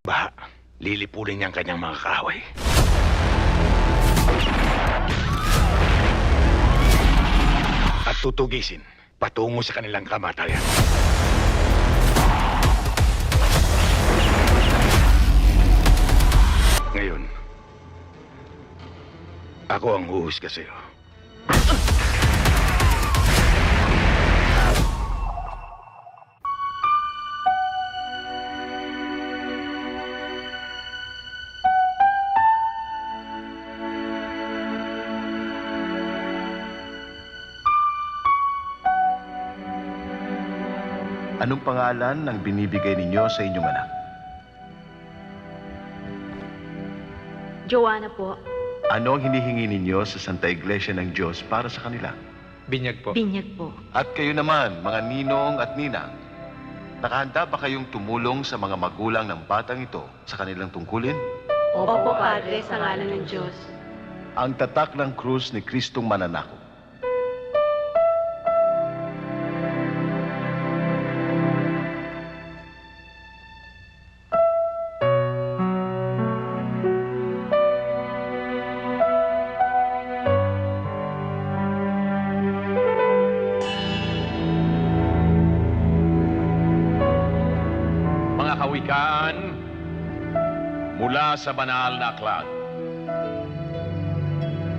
Baha, lilipulin niya ang kanyang mga kaaway. At tutugisin patungo sa kanilang kamatayan. Ngayon, ako ang huhusga sa'yo. Anong pangalan ng binibigay ninyo sa inyong anak? Joanna po. Ano ang hinihingi ninyo sa Santa Iglesia ng Diyos para sa kanila? Binyag po. Binyag po. At kayo naman, mga ninong at ninang, nakahanda ba kayong tumulong sa mga magulang ng batang ito sa kanilang tungkulin? Opo, Padre, sa ngalan ng Diyos. Ang tatak ng krus ni Kristong mananakop. Mga kawikaan mula sa banal na aklat.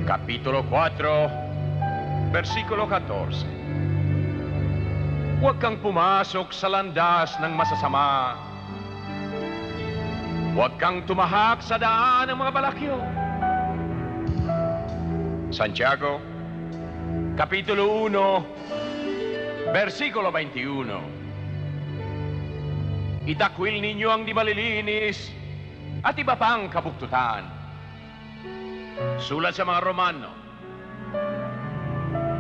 Kapitulo 4, versikulo 14. Huwag kang pumasok sa landas ng masasama. Huwag kang tumahak sa daan ng mga balakyo. Santiago, Kapitulo 1, versikulo 21. Itakwil ninyo ang di malilinis at iba pang kabuktutan. Sulat sa mga Romano,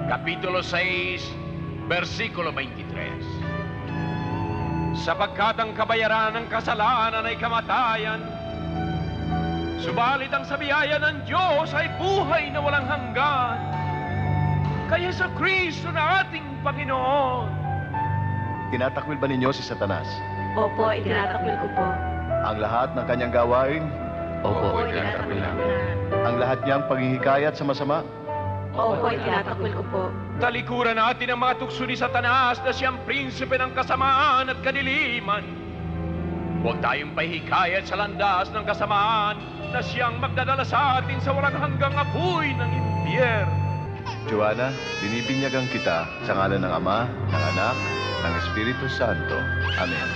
Kapitulo 6, versikulo 23. Sapagkat ang kabayaran ng kasalanan ay kamatayan, subalit ang sabiyaya ng Diyos ay buhay na walang hanggan. Kaya sa Kristo na ating Panginoon. Tinatakwil ba ninyo si Satanas? Opo, itinatakwil ko po. Ang lahat ng kanyang gawain? Opo, itinatakwil ko po. Ang lahat niyang paghihikayat sa masama? Opo, itinatakwil ko po. Talikuran natin ang mga tukso ni Satanas na siyang prinsipe ng kasamaan at kadiliman. Huwag tayong pahikayat sa landas ng kasamaan na siyang magdadala sa atin sa walang hanggang apoy ng impyer. Joanna, binibinyagan kita sa ngalan ng Ama, ng Anak, ng Espiritu Santo. Amen.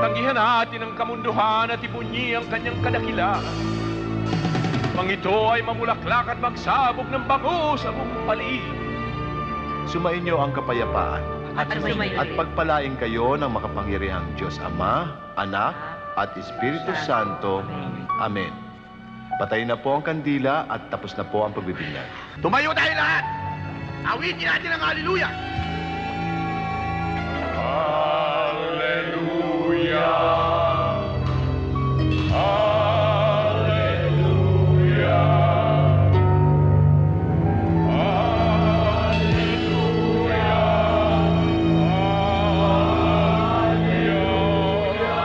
Tanggihan natin ang kamunduhan at ibunyi ang kanyang kadakilaan. Pang ito ay mamulaklak at magsabog ng bango sa buong paligid. Sumainyo ang kapayapaan At sumayo. at pagpalain kayo ng makapangyarihang Diyos Ama, Anak, at Espiritu Santo. Amen. Patayin na po ang kandila at tapos na po ang pagbibinyag. Tumayo tayo lahat! Awitin natin ang haleluya! Haleluya! Haleluya! Haleluya!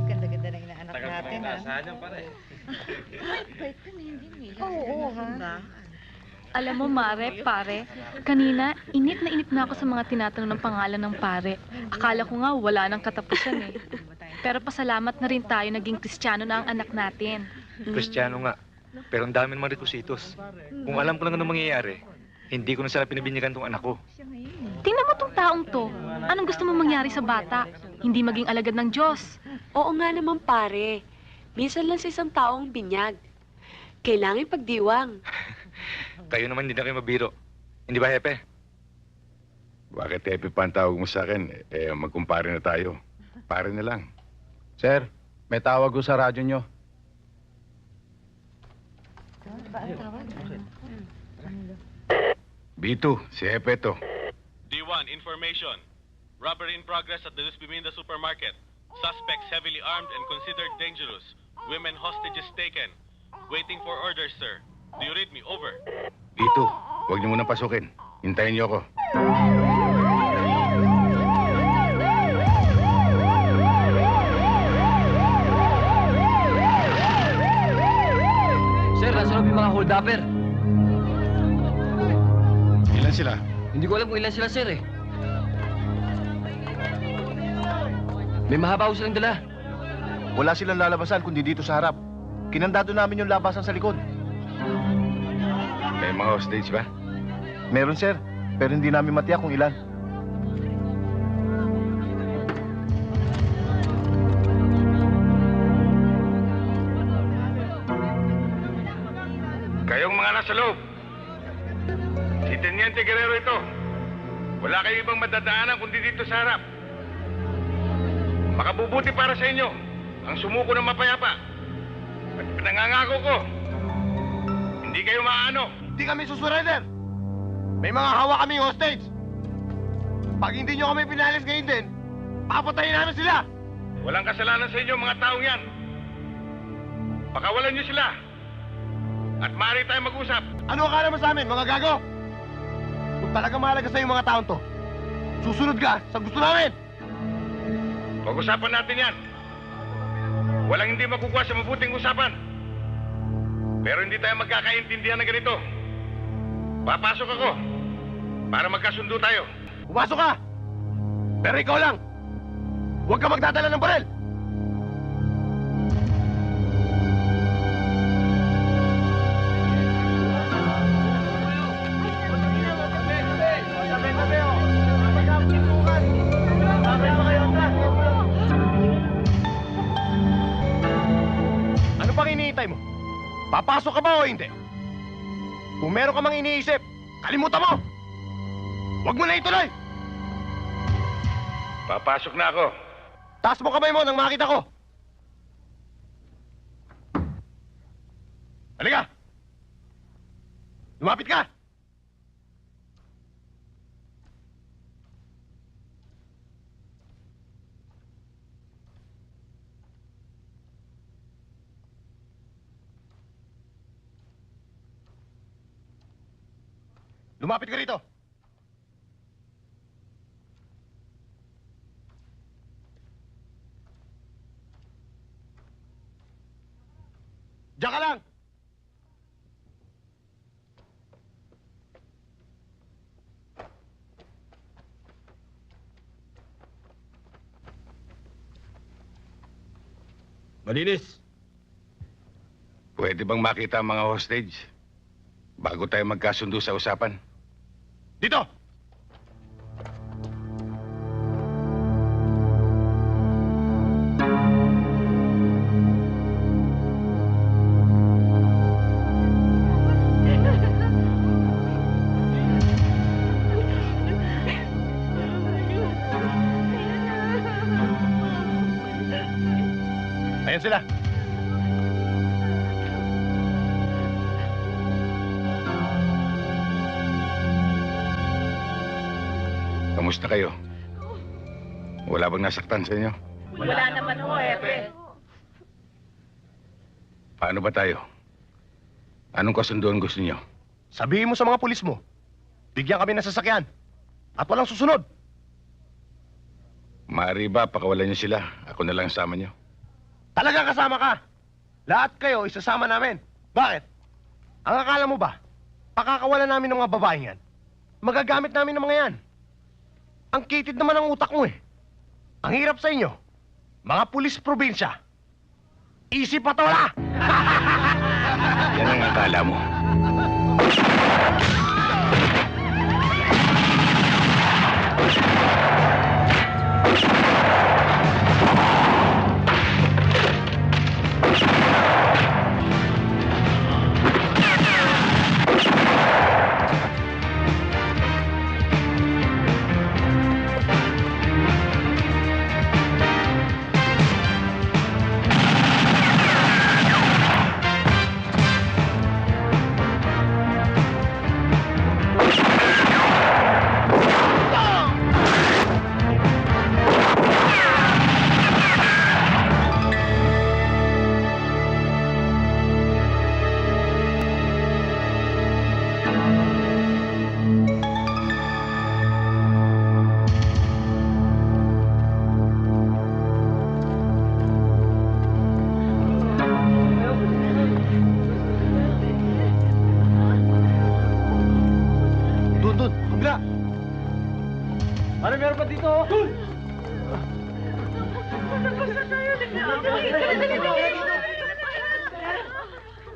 Ganda-ganda ng inaanak natin, ha? Oo, ha? Alam mo, Mare, pare, kanina, init na ako sa mga tinatanong ng pangalan ng pare. Akala ko nga wala nang katapusan eh. Pero pasalamat na rin tayo naging Kristiyano na ang anak natin. Kristiyano nga. Pero ang dami naman requisitos. Kung alam ko lang anong mangyayari, hindi ko na sana pinabinyagan tong anak ko. Tingnan mo tong taong to. Anong gusto mo mangyari sa bata? Hindi maging alagad ng Diyos. Oo nga naman, pare. Minsan lang sa isang taong binyag. Kailangan pagdiwang. Kayo naman hindi na kayo mabiro. Hindi ba, Hepe? Bakit Epi pa ang tawag mo sa akin? Magkumpare na tayo. Pare na lang. Sir, may tawag ko sa radyo nyo. Bito, si Epe to. D1 information. Robbery in progress at the Luz Biminda supermarket. Suspects heavily armed and considered dangerous. Women hostages taken. Waiting for orders, sir. Do you read me? Over. Dito, huwag niyo muna pasukin. Hintayin niyo ako. Sir, nasa loob yung mga hold-upper. Ilan sila? Hindi ko alam kung ilan sila, sir, eh. May mahaba ko silang dala. Wala silang lalabasan kundi dito sa harap. Kinandado namin yung labasan sa likod. May mga hostage ba? Meron, sir. Pero hindi namin matiyak kung ilan. Kayong mga nasa loob. Si Teniente Guerrero ito. Wala kayong ibang madadaanan kundi dito sa harap. Makabubuti para sa inyo ang sumuko ng mapayapa. At pinangangako ko, hindi kayo maano. Hindi kami susurrender. May mga hawa kaming hostage. Pag hindi nyo kami pinalis ngayon din, papatayin namin sila. Walang kasalanan sa inyo mga taong yan. Pakawalan nyo sila. At maaari tayo mag-usap. Ano akala mo sa amin, mga gago? Kung talaga mahalaga sa'yo mga taon to, susunod ka sa gusto namin. Pag-usapan natin yan. Walang hindi makukuha sa mabuting usapan. Pero hindi tayo magkakaintindihan na ganito. Papasok ako para magkasundo tayo. Pumasok ka! Pero ikaw lang, huwag ka magdadala ng baril. Ano pang iniintay mo? Papasok ka ba o hindi? Kung meron ka mang iniisip, kalimutan mo! Huwag mo na ituloy! Papasok na ako. Taas mo kamay mo nang makita ko! Halika! Lumapit ka! Lumapit ka rito! Diyan ka lang! Malinis. Pwede bang makita ang mga hostage bago tayo magkasundo sa usapan? Dito! Ayan sila. Kamusta kayo? Wala bang nasaktan sa inyo? Wala naman ho, Epe. Paano ba tayo? Anong kasunduan gusto niyo? Sabihin mo sa mga pulis mo, bigyan kami ng sasakyan at walang susunod. Maaari ba pakawalan niyo sila? Ako na lang sama niyo. Talaga kasama ka. Lahat kayo isasama namin. Bakit? Ang akala mo ba, pakakawalan namin ng mga babaeng yan, magagamit namin ng mga yan. Ang kitid naman ang utak mo eh. Ang hirap sa inyo, mga pulis probinsya. Easy patola! Yan ang akala mo.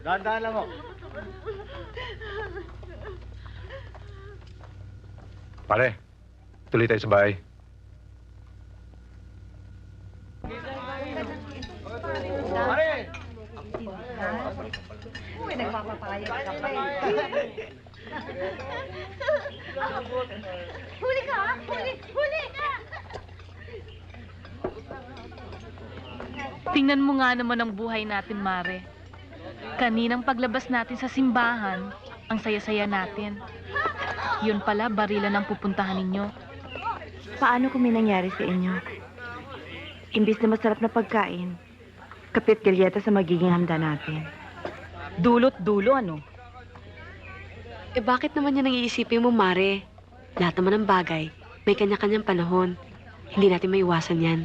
Dahan-dahan lang, oh. Pare, tuloy tayo sa bahay. Huli ka! Huli ka! Tingnan mo nga naman ang buhay natin, Mare. Kaninang paglabas natin sa simbahan, ang saya-saya natin. Yun pala, barilan ang pupuntahan ninyo. Paano kung may nangyari sa inyo? Imbis na masarap na pagkain, kapit galyeta sa magiging handa natin. Dulot dulo, ano? Eh bakit naman yan ang iisipin mo, Mare? Lahat naman ng bagay, may kanya-kanyang panahon. Hindi natin maiwasan yan.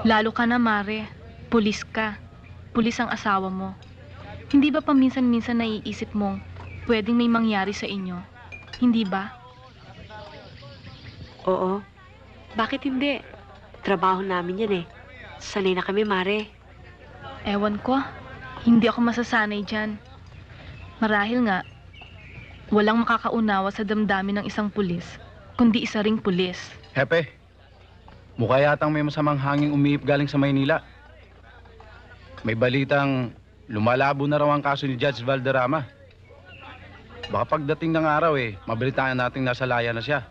Lalo ka na, Mare. Pulis ka. Pulis ang asawa mo. Hindi ba paminsan-minsan naiisip mong pwedeng may mangyari sa inyo? Hindi ba? Oo. Bakit hindi? Trabaho namin yan eh. Sanay na kami, Mare. Ewan ko. Hindi ako masasanay dyan. Marahil nga, walang makakaunawa sa damdamin ng isang pulis, kundi isa ring pulis. Hepe, mukha yatang may masamang hanging umiip galing sa Maynila. May balitang lumalabo na raw ang kaso ni Judge Valderrama. Baka pagdating ng araw mabalitaan nating nasa laya na siya.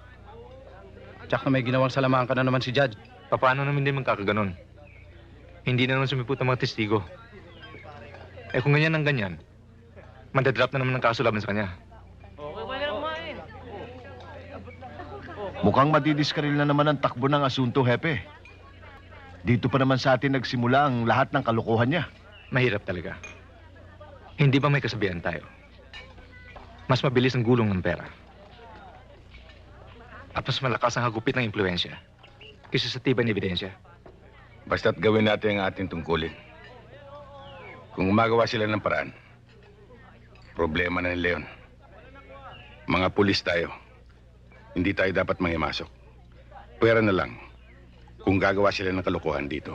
Tsaka may ginawang salamangan ka na naman si Judge. Paano naman din magkakaganon? Hindi na naman sumipot ang mga testigo. Kung ganyan ang ganyan, mandadrap na naman ang kaso laban sa kanya. Mukhang madidiskaril na naman ang takbo ng asunto, Hepe. Dito pa naman sa atin nagsimula ang lahat ng kalokohan niya. Mahirap talaga. Hindi ba may kasabihan tayo? Mas mabilis ang gulong ng pera. At mas malakas ang hagupit ng impluensya kaysa sa tibay ng ebidensya. Basta't gawin natin ang ating tungkulin. Kung gumagawa sila ng paraan, problema na nila yun. Mga pulis tayo. Hindi tayo dapat mangimasok. Pwera na lang kung gagawa sila ng kalokohan dito.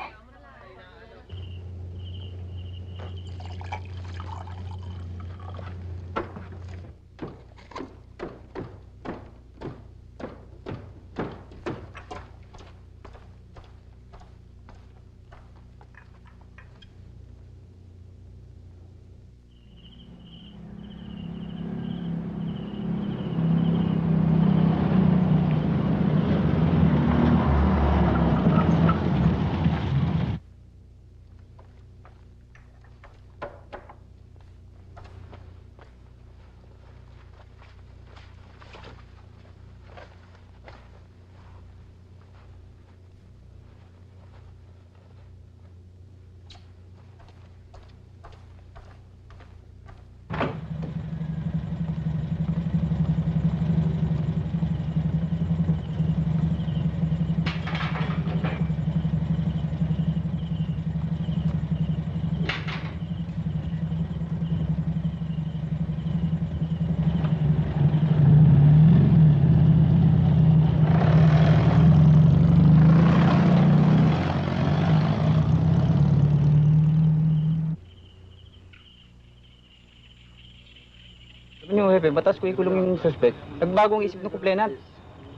Sabi niyo, Hepe, batas ko ikulong yung suspect. Nagbagong isip ng kumplainant.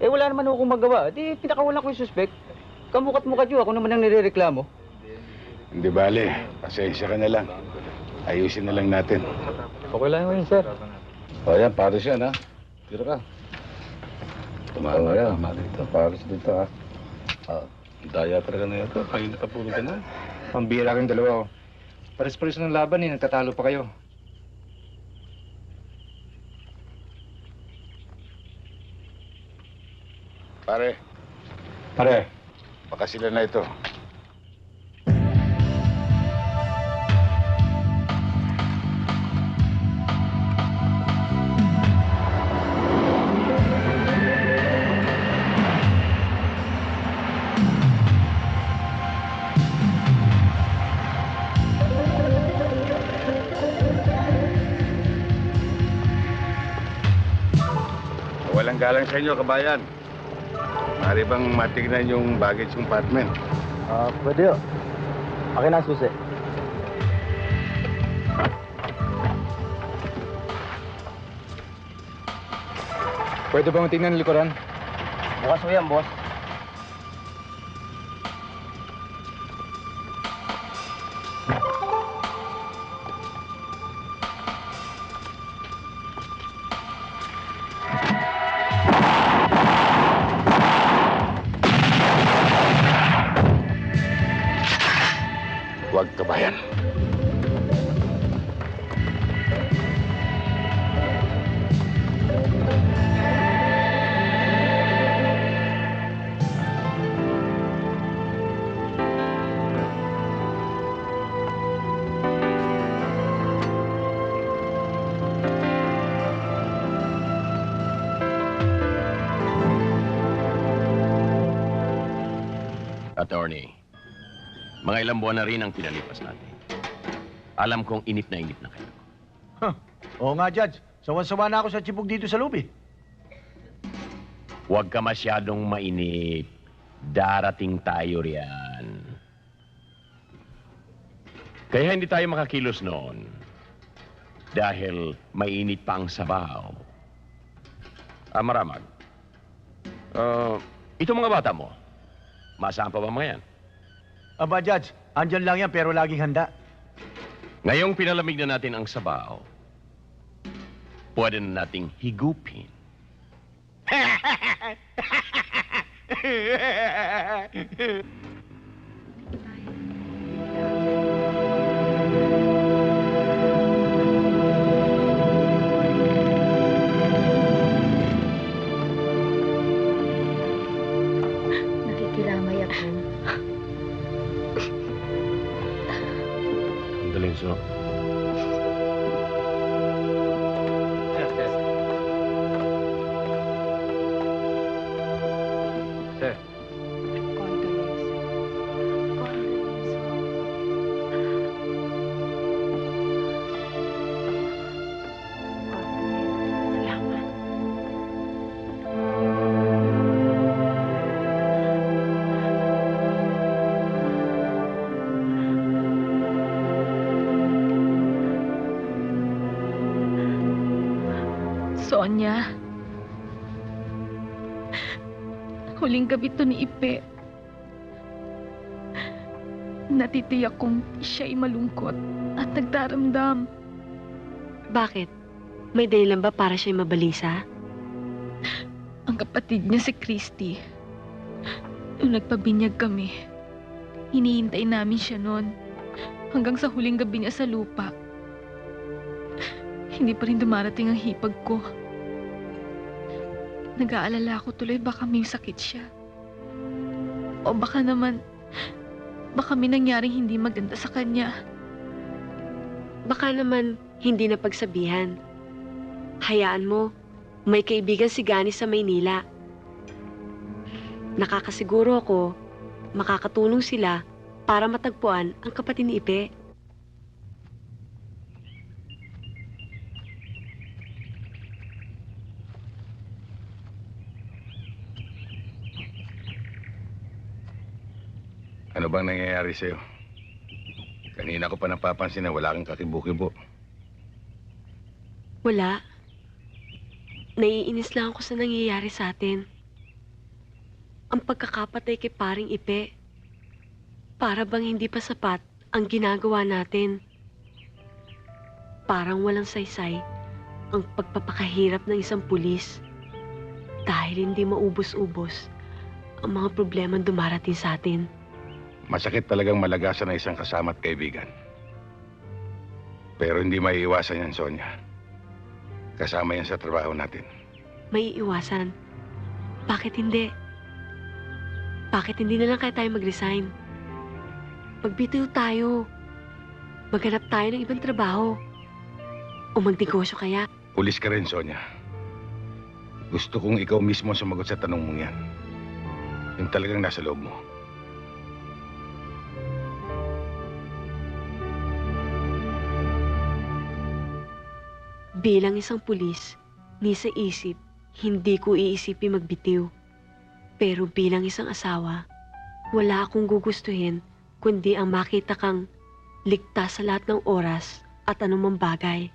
Wala naman akong magawa. Di, pinakawalan ko yung suspect. Kamukat-mukat yun, ako naman ang nirereklamo. Hindi bale, pasensya ka na lang. Ayusin na lang natin. Okay lang yun, sir. O yan, pares yan ha. Tira ka. Tumama yan. Pares dito ha. Daya talaga na ito. Kayo nakapulong ka na. Pambira kayong dalawa. Pares-pares ng laban nagtatalo pa kayo. Pare, baka sila na ito. Walang galang sa inyo, kabayan. Maaari bang matignan yung baggage compartment? Pwede yun. Akin na ang susi. Pwede ba matingnan ang likuran? Bukas mo yan, boss. Huwag kabayan. Attorney, mga ilang buwan na rin ang pinalipas natin. Alam kong inip na kayo. Oo nga, Judge. Sawan-sawa na ako sa tsipog dito sa loob eh. Huwag ka masyadong mainip. Darating tayo riyan. Kaya hindi tayo makakilos noon. Dahil mainit pa ang sabaw. Maramag. Ito mga bata mo. Masaan pa ba mga yan? Aba, Judge, andyan lang yan pero laging handa. Ngayong pinalamig na natin ang sabaw, pwede na nating higupin. Nakikilamay ako. Dalenso. Sir. Sonia. Huling gabi to ni Ipe. Natitiyak kong siya'y malungkot at nagdaramdam. Bakit? May dahilan ba para siya'y mabalisa? Ang kapatid niya si Christy. Nung nagpabinyag kami, hinihintay namin siya noon hanggang sa huling gabi niya sa lupa. Hindi pa rin dumarating ang hipag ko. Nag-aalala ako tuloy baka may sakit siya. O baka may nangyaring hindi maganda sa kanya. Baka naman hindi na pagsabihan. Hayaan mo, may kaibigan si Gani sa Maynila. Nakakasiguro ako, makakatulong sila para matagpuan ang kapatid ni Ipe. Ano bang nangyayari sa'yo? Kanina ko pa napapansin na wala kang kakibo-kibo. Wala. Naiinis lang ako sa nangyayari sa atin. Ang pagkakapatay kay paring Ipe. Para bang hindi pa sapat ang ginagawa natin. Parang walang saysay ang pagpapakahirap ng isang pulis. Dahil hindi maubos-ubos ang mga problemang dumarating sa atin. Masakit talagang malagasan ng isang kasama at kaibigan. Pero hindi maiiwasan yan, Sonia. Kasama yan sa trabaho natin. May iwasan. Bakit hindi? Bakit hindi na lang kaya tayo mag-resign? Magbitiw tayo. Maghanap tayo ng ibang trabaho. O magnegosyo kaya. Pulis ka rin, Sonia. Gusto kong ikaw mismo sumagot sa tanong mong yan. Yung talagang nasa loob mo. Bilang isang pulis, ni sa isip, hindi ko iisipin magbitiw. Pero bilang isang asawa, wala akong gugustuhin kundi ang makita kang ligtas sa lahat ng oras at anumang bagay.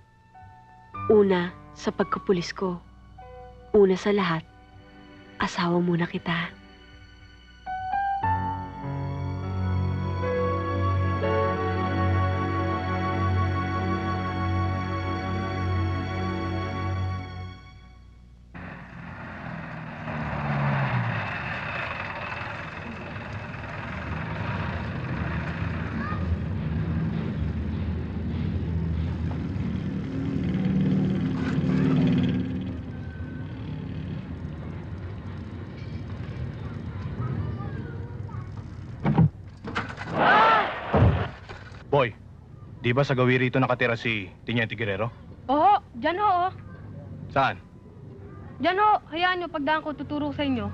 Una, sa pagkapulis ko. Una sa lahat, asawa muna kita. Boy, di ba sa gawi rito nakatira si Teniente Guerrero? Oo, dyan ho, oh. Saan? Dyan ho, hayaan nyo, pagdaan ko, tuturo sa inyo.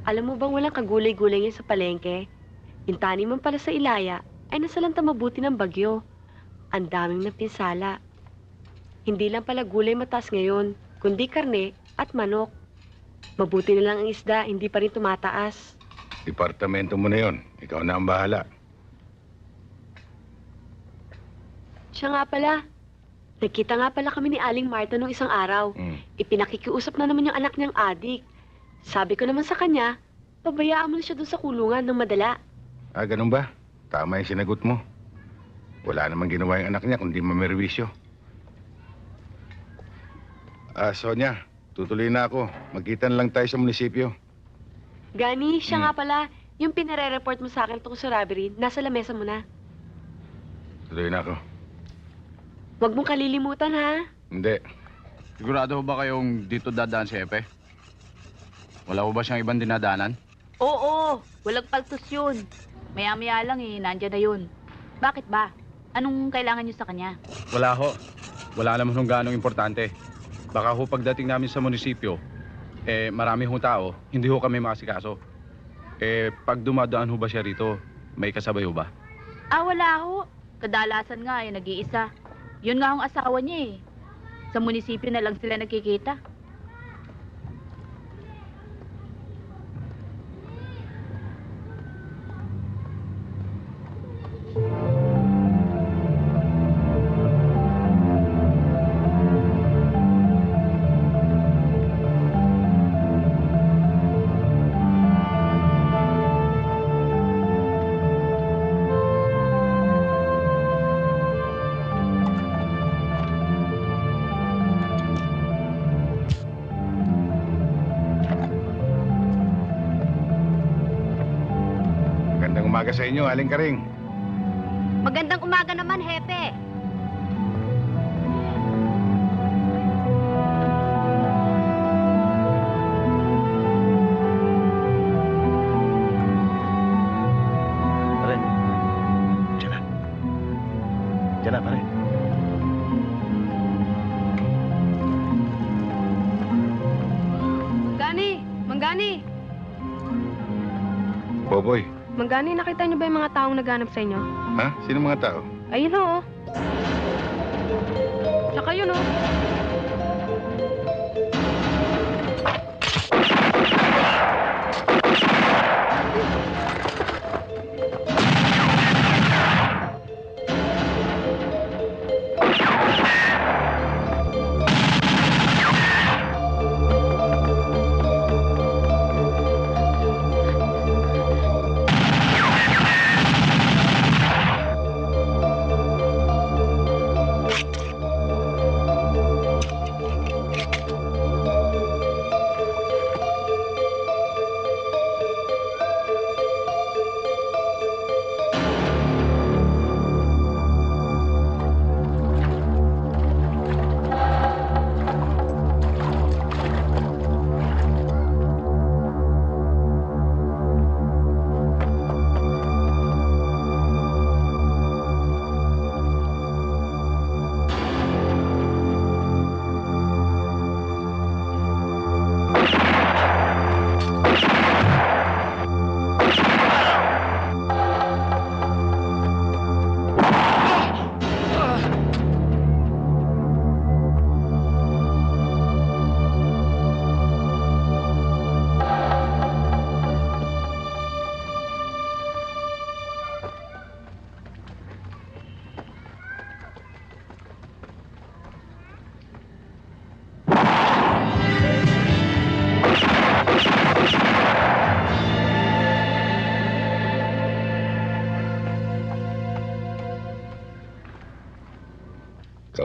Alam mo bang walang kagulay-gulay ngayon sa palengke? Yung taniman pala sa Ilaya ay nasalanta mabuti ng bagyo. Ang daming napinsala. Hindi lang pala gulay mataas ngayon, kundi karne at manok. Mabuti na lang ang isda, hindi pa rin tumataas. Departamento mo na yon. Ikaw na ang bahala. Siya nga pala. Nagkita nga pala kami ni Aling Marta nung isang araw. Ipinakikiusap na naman yung anak niyang adik. Sabi ko naman sa kanya, pabayaan mo na siya doon sa kulungan ng madala. Ah, ganun ba? Tama yung sinagot mo. Wala namang ginawa yung anak niya kundi mamerwisyo. Ah, Sonia, tutuloy na ako. Magkita na lang tayo sa munisipyo. Gani, siya nga pala, yung pinare-report mo sa akin tungkol sa robbery, nasa lamesa mo na. Tuloy na ako. Huwag mong kalilimutan, ha? Hindi. Sigurado ho ba kayong dito dadaan si Epe? Wala ho ba siyang ibang dinadaanan? Oo, walang paltos yun. Maya-maya lang nandyan na yun. Bakit ba? Anong kailangan niyo sa kanya? Wala ho. Wala naman hong ganong importante. Baka ho pagdating namin sa munisipyo, marami hong tao, hindi ho kami makasikaso. Pag dumadaan ho ba siya rito, may kasabay ho ba? Wala ho. Kadalasan nga nag-iisa. Yun nga hong asawa niya Sa munisipyo na lang sila nagkikita. Umaga sa inyo, Aling Karing. Magandang umaga naman, Hepe. Pare. Diyan na. Diyan na, pare. Manggani! Boboy. Manggani, nakita niyo ba yung mga taong naghanap sa inyo? Ha? Sino mga tao? Ayun ho. Tsaka yun ho.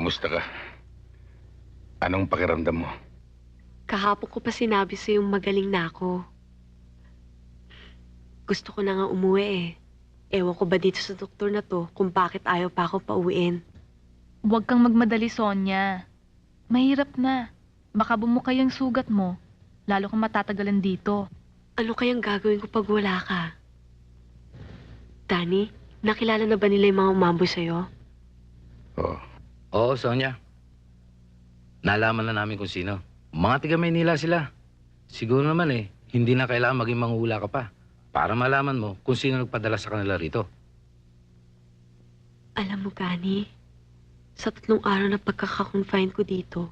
Kamusta ka? Anong pakiramdam mo? Kahapon ko pa sinabi sa'yo magaling na ako. Gusto ko na nga umuwi eh. Ewan ko ba dito sa doktor na to kung bakit ayaw pa ako pauwiin. Huwag kang magmadali, Sonia. Mahirap na. Baka bumuka yung sugat mo. Lalo kang matatagalan dito. Ano kayang gagawin ko pag wala ka? Danny, nakilala na ba nila yung mga umamboy sa'yo? Oo. Oo, Sonia. Nalaman na namin kung sino. Mga tiga Maynila sila. Siguro naman hindi na kailangan maging manghula ka pa para malaman mo kung sino nagpadala sa kanila rito. Alam mo, Gani, sa 3 araw na pagkaka-confine ko dito,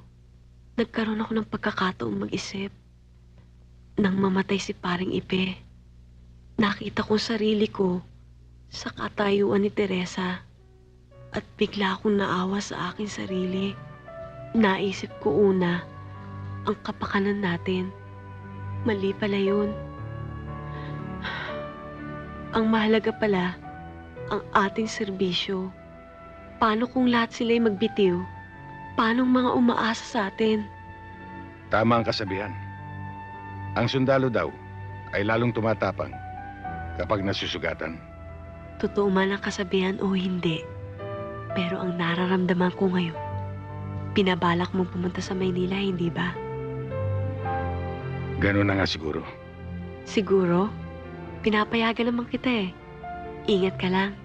nagkaroon ako ng pagkakataong mag-isip. Nang mamatay si Paring Ipe, nakita ko sarili ko sa katayuan ni Teresa at bigla akong naawa sa aking sarili. Naisip ko una, ang kapakanan natin. Mali pala yun. Ang mahalaga pala, ang ating serbisyo. Paano kung lahat sila'y magbitiw? Paano mga umaasa sa atin? Tama ang kasabihan. Ang sundalo daw ay lalong tumatapang kapag nasusugatan. Totoo man ang kasabihan o hindi. Pero ang nararamdaman ko ngayon, pinabalak mong pumunta sa Maynila, hindi ba? Ganun na nga siguro. Siguro? Pinapayagan naman kita eh. Ingat ka lang.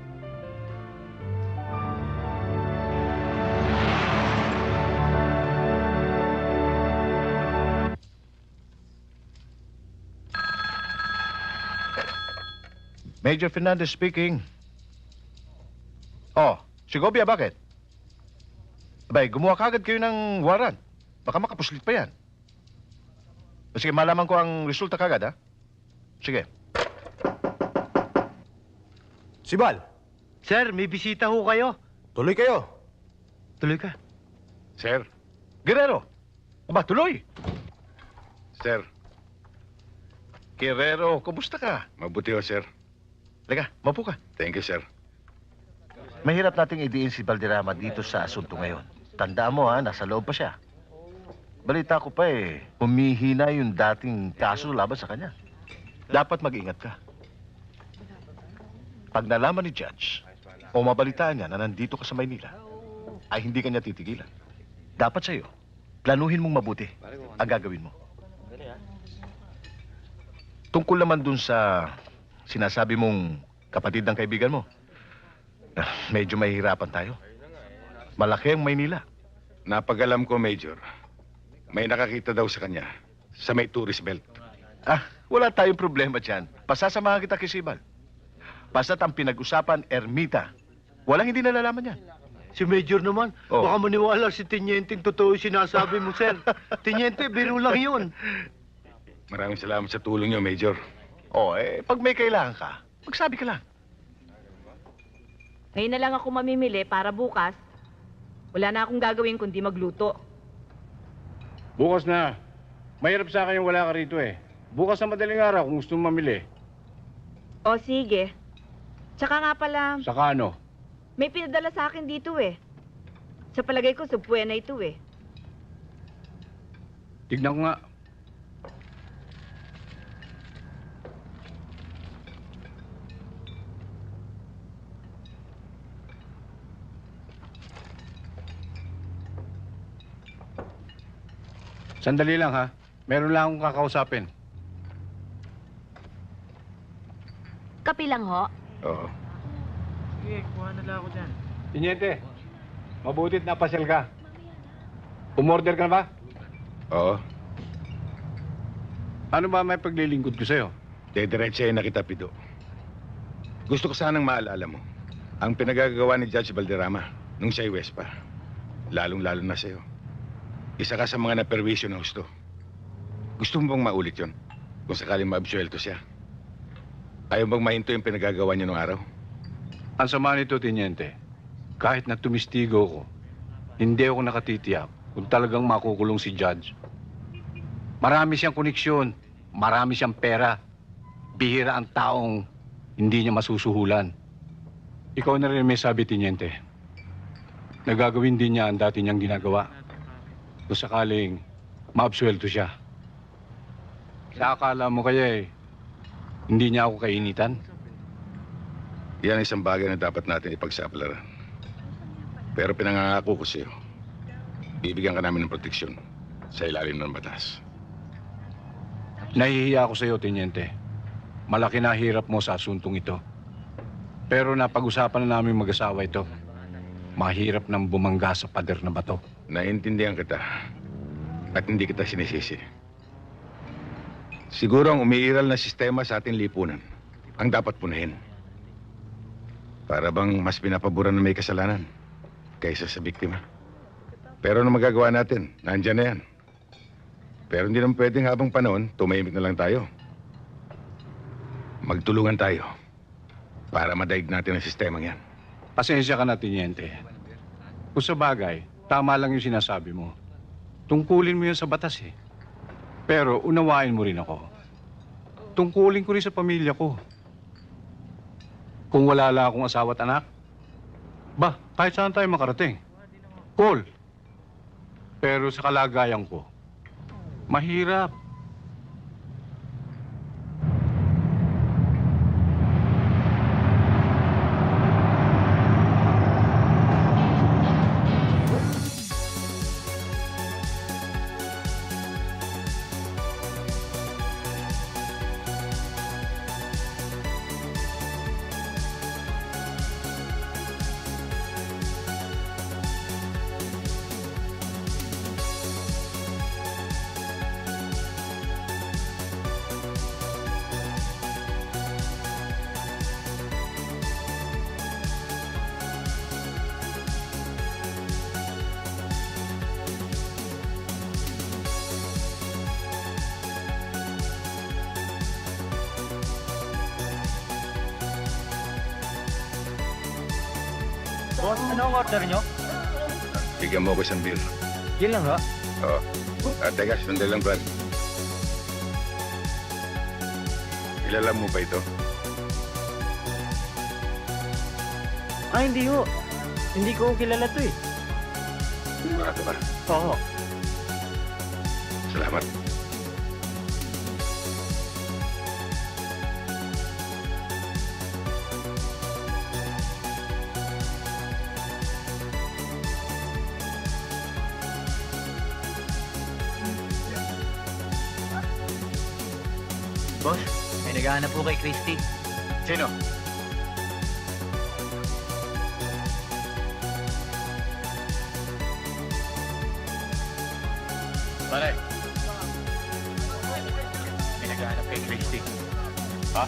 Major Fernandez speaking. Oh, si Gobia, bakit? Abay, gumawa kagad kayo ng warrant. Baka makapuslit pa yan. Sige, malaman ko ang resulta kagad, ha? Sige. Sibal. Sir, may bisita ho kayo. Tuloy kayo. Tuloy ka. Sir. Guerrero. Aba, tuloy. Sir. Guerrero, kumusta ka? Mabuti ho, sir. Halika, mapu ka. Thank you, sir. Mahirap nating idiin si Valderrama dito sa asunto ngayon. Tandaan mo, ha, nasa loob pa siya. Balita ko pa humihina yung dating kaso laban sa kanya. Dapat mag-ingat ka. Pag nalaman ni Judge o mabalitaan niya na nandito ka sa Maynila, ay hindi kanya titigilan. Dapat sa'yo, planuhin mong mabuti ang gagawin mo. Tungkol naman dun sa sinasabi mong kapatid ng kaibigan mo, medyo mahihirapan tayo. Malaki ang Maynila. Napag-alam ko, Major, may nakakita daw sa kanya sa may tourist belt. Ah, wala tayong problema dyan. Pasasamahan kita kay Sibal. Basta't ang pinag-usapan, ermita. Walang hindi nalalaman yan. Si Major naman, baka maniwala si Tenienteng totoo yung sinasabi mo, sir. Teniente, biro lang yun. Maraming salamat sa tulong niyo, Major. Pag may kailangan ka, magsabi ka lang. Ngayon na lang ako mamimili para bukas. Wala na akong gagawin kundi magluto. Bukas na. Mahirap sa akin yung wala ka rito eh. Bukas na madaling araw kung gusto mong mamili. O sige. Tsaka nga pala, Saka ano? may pinadala sa akin dito eh. Sa palagay ko, subpuya na ito eh. Tignan ko nga. Sandali lang ha. Meron lang akong kakausapin. Kapi lang ho. Oo. Sige, kuha na lang ako dyan. Tiniente, mabutit napasyal ka. Umorder ka na ba? Oo. Ano ba may paglilingkod ko sa'yo? Dediretsahin na kita, Pido. Gusto ko sanang maalala mo ang pinagagawa ni Judge Valderrama nung siya'y Wespa. Lalong-lalo na sa'yo. Isa ka sa mga naperwisyo ng husto. Gusto mo bang maulit yon? Kung sakaling maabsuelto siya? Ayaw bang mahinto yung pinagagawa niya nung araw? Ang sama nito, Tiniente, kahit na tumistigo ko, hindi ako nakatitiyak kung talagang makukulong si Judge. Marami siyang koneksyon, marami siyang pera. Bihira ang taong hindi niya masusuhulan. Ikaw na rin may sabi, Tiniente. nagagawin din niya ang dati niyang ginagawa. Kung sakaling maabsuelto siya. Sa akala mo kaya hindi niya ako kainitan? Yan isang bagay na dapat natin ipagsaplaran. Pero pinangangako ko sa'yo, bibigyan ka namin ng proteksyon sa ilalim ng batas. Nahihiya ako sa iyo, Teniente. Malaki na hirap mo sa asuntong ito. Pero napag-usapan na namin mag-asawa ito. Mahirap nang bumangga sa pader na bato. Naiintindihan kita at hindi kita sinisisi. Siguro ang umiiral na sistema sa ating lipunan ang dapat punahin. Para bang mas pinapaboran na may kasalanan kaysa sa biktima. Pero ano magagawa natin? Nandyan na yan. Pero hindi naman pwedeng habang panahon, tumahimik na lang tayo. Magtulungan tayo para madaig natin ang sistemang yan. Pasensya ka na, Teniente. Kung sa bagay, tama lang yung sinasabi mo. Tungkulin mo yun sa batas eh. Pero unawain mo rin ako. Tungkulin ko rin sa pamilya ko. Kung wala lang akong asawa at anak, kahit saan tayo makarating. Cool. Pero sa kalagayan ko, mahirap. Boss, ano ang order nyo? Bigyan mo ko isang beer. Yun lang, ha? Oo. Teka, sandali lang, Brad. Kilala mo ba ito? Hindi ho. Hindi ko kilala to eh. Sigurado ba? Oo. Salamat. Boss, may naghahanap po kay Christy. Sino? Pare. May naghahanap kay Christy. Ha?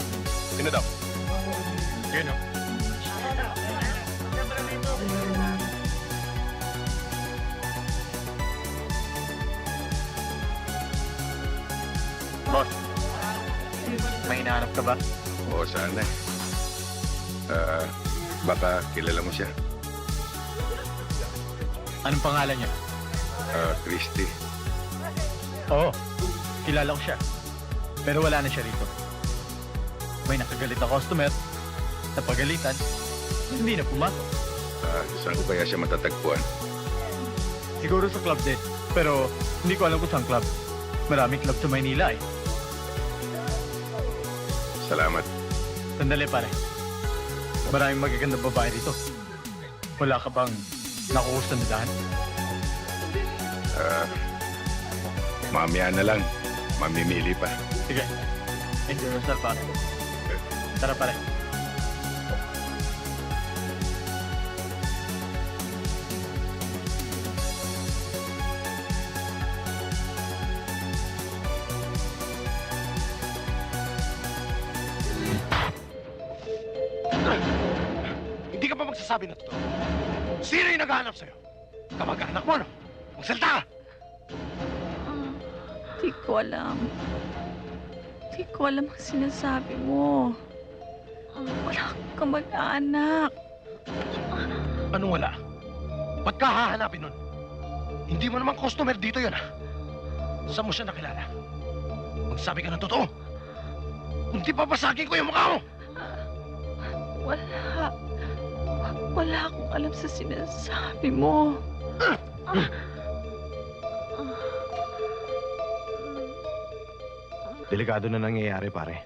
Sino daw? Sino? Boss, may hinahanap ka ba? Oo, sana. Baka kilala mo siya. Anong pangalan niya? Christy. Oo, kilala ko siya. Pero wala na siya rito. May nakagalit na customer, napagalitan, hindi na pumasok. Saan ko kaya siya matatagpuan? Siguro sa club din, pero hindi ko alam kung saan club. Maraming club sa Maynila eh. Salamat. Sandali pare. Maraming magagandang babae dito. Wala ka bang nakukustandahan? Mamaya na lang. Mamimili pa. Sige. Enjoy yourself, pare. Tara, pare. Hindi ka pa magsasabi na totoo. Sino yung naghahanap sa'yo? Kamag-anak mo, no? Magsalita ka! Di ko alam. Di ko alam ang sinasabi mo. Wala kang mag-anak. Anong wala? Ba't ka hahanapin nun? Hindi mo naman customer dito yun, ha? Saan mo siya nakilala? Magsabi ka ng totoo. Kung di papasagin ko yung mukha mo! Wala. Wala akong alam sa sinasabi mo. Delikado na nangyayari, pare.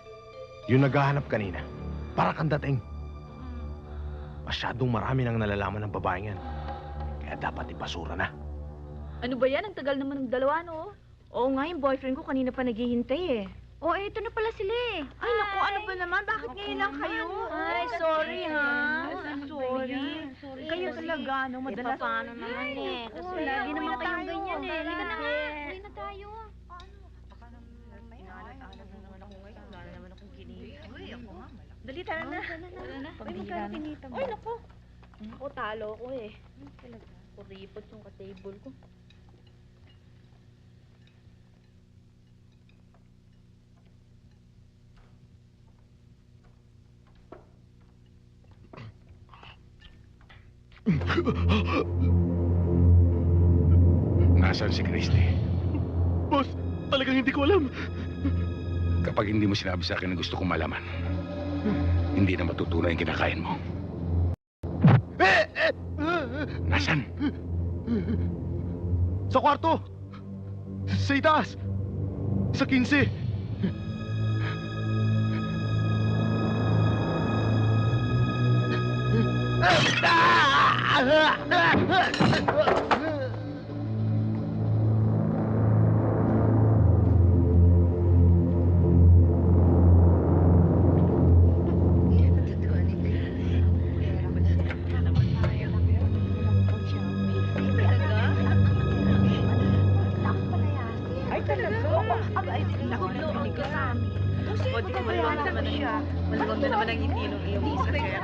Yung naghahanap kanina, para kang dating. Masyadong marami nang nalalaman ng babaeng yan. Kaya dapat ipasura na. Ano ba yan? Ang tagal naman ng dalawa, no? Oo nga, yung boyfriend ko kanina pa naghihintay eh. Oh, ito na pala sila eh. Ay, naku, ano ba naman? Bakit ngayon lang kayo? Ay, sorry ha. Sorry. Kayo talaga, no? Madalas. Paano naman eh? Kasi lagi naman kayong ganyan eh. Halika na nga. Uwi na tayo. Dali, tara na. Ay, magkano kinita mo? Ay, naku. Ako, talo ko eh. Kuripot yung ka-table ko. Nasaan si Christy? Boss, talagang hindi ko alam. Kapag hindi mo sinabi sa akin na gusto kong malaman, hindi na matutunay ang kinakain mo. Nasaan? Sa kwarto! Sa itaas! Sa 15! Ay, talaga? Ay, naku, nakinig ka sa amin. O, di ko maluwag na naman ang hindi nung iyong isa, kaya.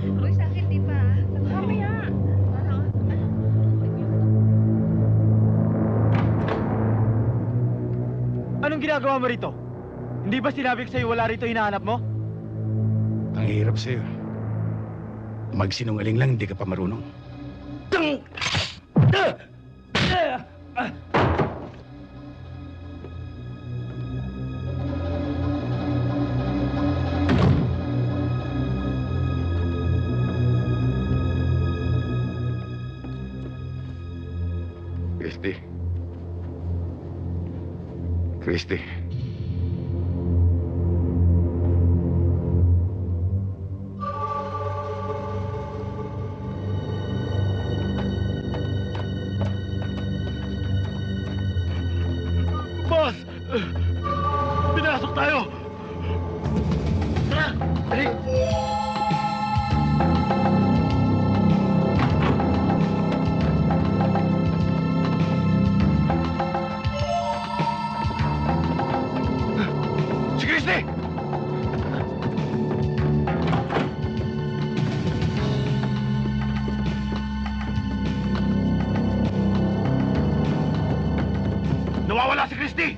Uy, sa akin, di ba? Mamaya. Anong ginagawa mo rito? Hindi ba sinabi ko sa'yo wala rito hinahanap mo? Ang hirap sa'yo. Magsinungaling lang, hindi ka pa marunong. Christy. Christy. Boss! Pinasok tayo! Tara! Dali! Si Christy! Nawawala si Christy!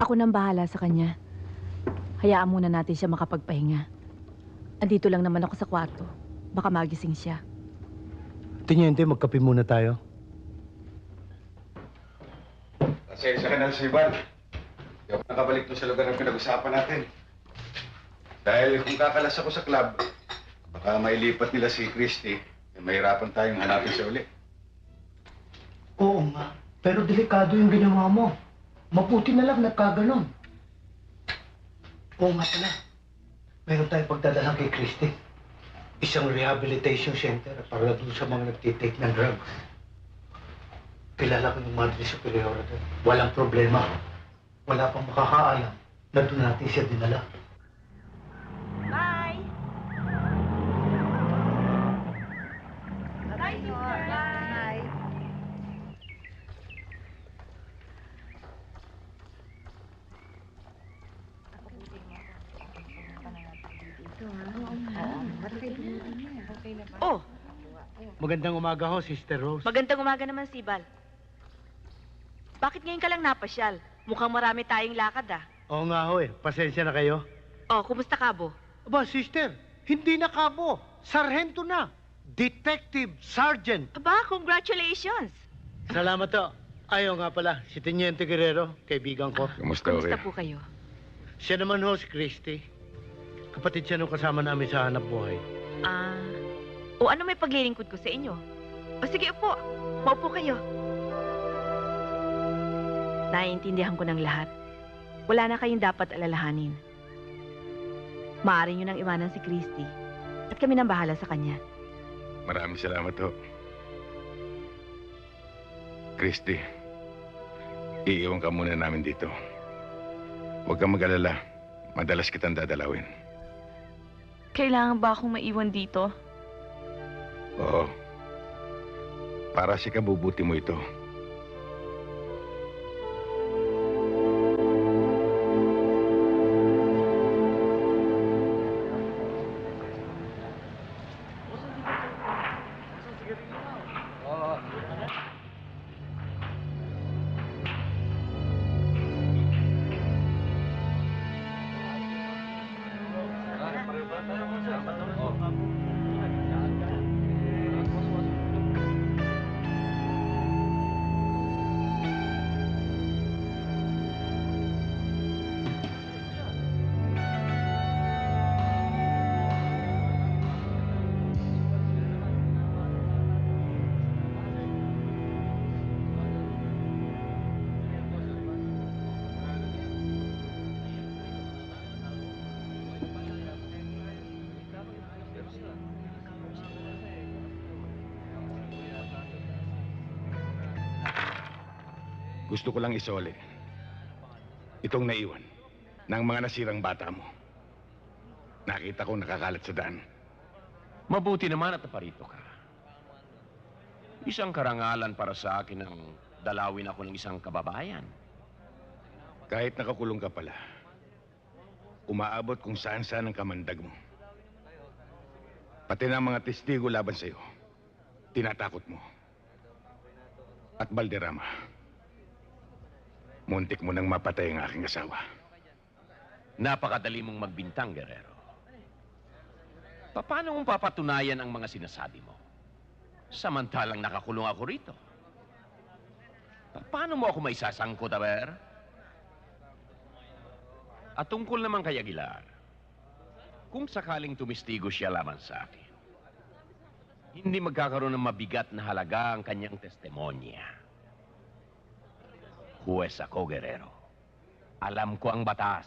Ako nang bahala sa kanya. Hayaan muna natin siya makapagpahinga. Andito lang naman ako sa kwarto. Baka magising siya. Tiniente, magkape muna tayo. Pasensya ka na, Siban. Hindi ako nakabalik doon sa lugar na pinag-usapan natin. Dahil kung kakalas ako sa club, baka mailipat nila si Christy, mahirapan tayong hanapin siya uli. Oo nga, pero delikado yung ginawa mo. Mabuti na lang nagkaganon. Oo nga pala. Meron tayong pagdadalang kay Christy. Isang rehabilitation center para doon sa mga nagtitake ng drugs. Kilala ko yung Madre Superiora doon. Walang problema. Wala pang makakaalam na doon natin siya dinala. Bye! Bye, sister! Bye! Oh! Magandang umaga ho, Sister Rose. Magandang umaga naman, Sibal. Bakit ngayon ka lang napasyal? Mukhang marami tayong lakad ah. Oo nga ho eh. Pasensya na kayo. Oh, kumusta Kabo? Aba, sister, hindi na kabo. Sargento na. Detective Sergeant. Aba, congratulations! Salamat to. Ayaw nga pala, si Teniente Guerrero, kaibigan ko. Kamusta po kayo? Siya naman ho, si Christy. Kapatid siya nung kasama namin sa hanap buhay. O ano may paglilingkod ko sa inyo? O sige, upo. Maupo kayo. Naiintindihan ko ng lahat. Wala na kayong dapat alalahanin. Maaari nyo nang iwanan si Christy. At kami nang bahala sa kanya. Maraming salamat ho. Christy, iiwan ka muna namin dito. Huwag kang mag-alala. Madalas kitang dadalawin. Kailangan ba akong maiwan dito? Oo. Para sa kabubuti mo ito. Gusto ko lang isole itong naiwan ng mga nasirang bata mo. Nakita ko nakakalat sa daan. Mabuti naman at naparito ka. Isang karangalan para sa akin ang dalawin ako ng isang kababayan. Kahit nakakulong ka pala, umaabot kung saan-saan ang kamandag mo. Pati na ang mga testigo laban sa'yo, tinatakot mo. At Valderrama, muntik mo nang mapatay ang aking asawa. Napakadali mong magbintang, Guerrero. Paano mong papatunayan ang mga sinasabi mo? Samantalang nakakulong ako rito. Paano mo ako maisasangkot, Aber? At tungkol naman kay Aguilar, kung sakaling tumistigo siya laban sa akin, hindi magkakaroon ng mabigat na halaga ang kanyang testimonya. Huwes ako, Guerrero. Alam ko ang batas.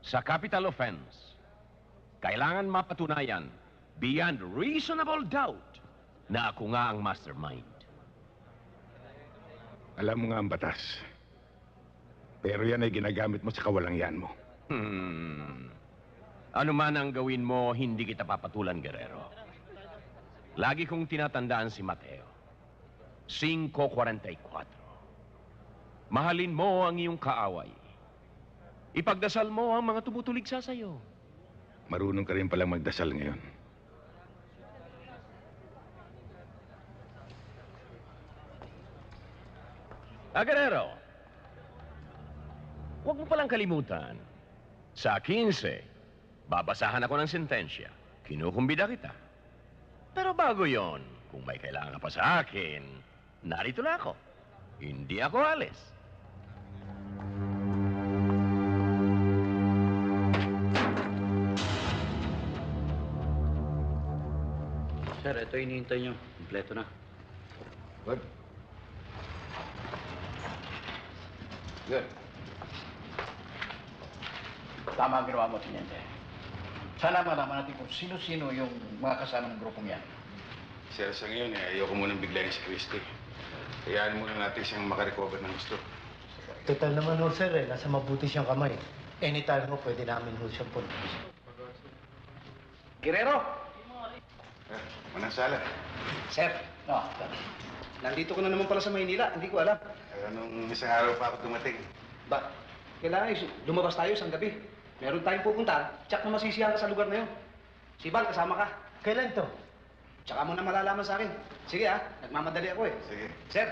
Sa capital offense, kailangan mapatunayan beyond reasonable doubt na ako nga ang mastermind. Alam mo nga ang batas. Pero yan ay ginagamit mo sa kawalangyaan mo. Ano man ang gawin mo, hindi kita papatulan, Guerrero. Lagi kong tinatandaan si Mateo. 5:44. Mahalin mo ang iyong kaaway. Ipagdasal mo ang mga tumutulig sa sayo. Marunong ka rin palang magdasal ngayon. Guerrero, huwag mo palang kalimutan. Sa 15, babasahan ako ng sentensya. Kinukumbida kita. Pero bago yon, kung may kailangan pa sa akin, narito na ako. Hindi ako alis. Sir, ito hinihintay nyo. Kompleto na. Good. Good. Tama ang ginawa mo, Teniente. Sana malaman natin kung sino-sino yung mga kasamang grupong yan. Sir, sa ngayon, ayoko munang biglayin si Christy. Hayaan muna natin siyang makarecover ng gusto. Total naman ho, sir, nasa mabuti siyang kamay. Anytime ho, pwede namin ho siyang punta. Guerrero! Manang sala. Sir, nandito ko na naman pala sa Maynila. Hindi ko alam. Nung isang araw pa ako dumating. Ba, kailangan lumabas tayo isang gabi. Meron tayong pupuntahan. Tsak na masisiyahan ka sa lugar na yun. Si Val, kasama ka. Kailan to? Tsaka mo na malalaman sa akin. Sige nagmamadali ako eh. Sige. Sir,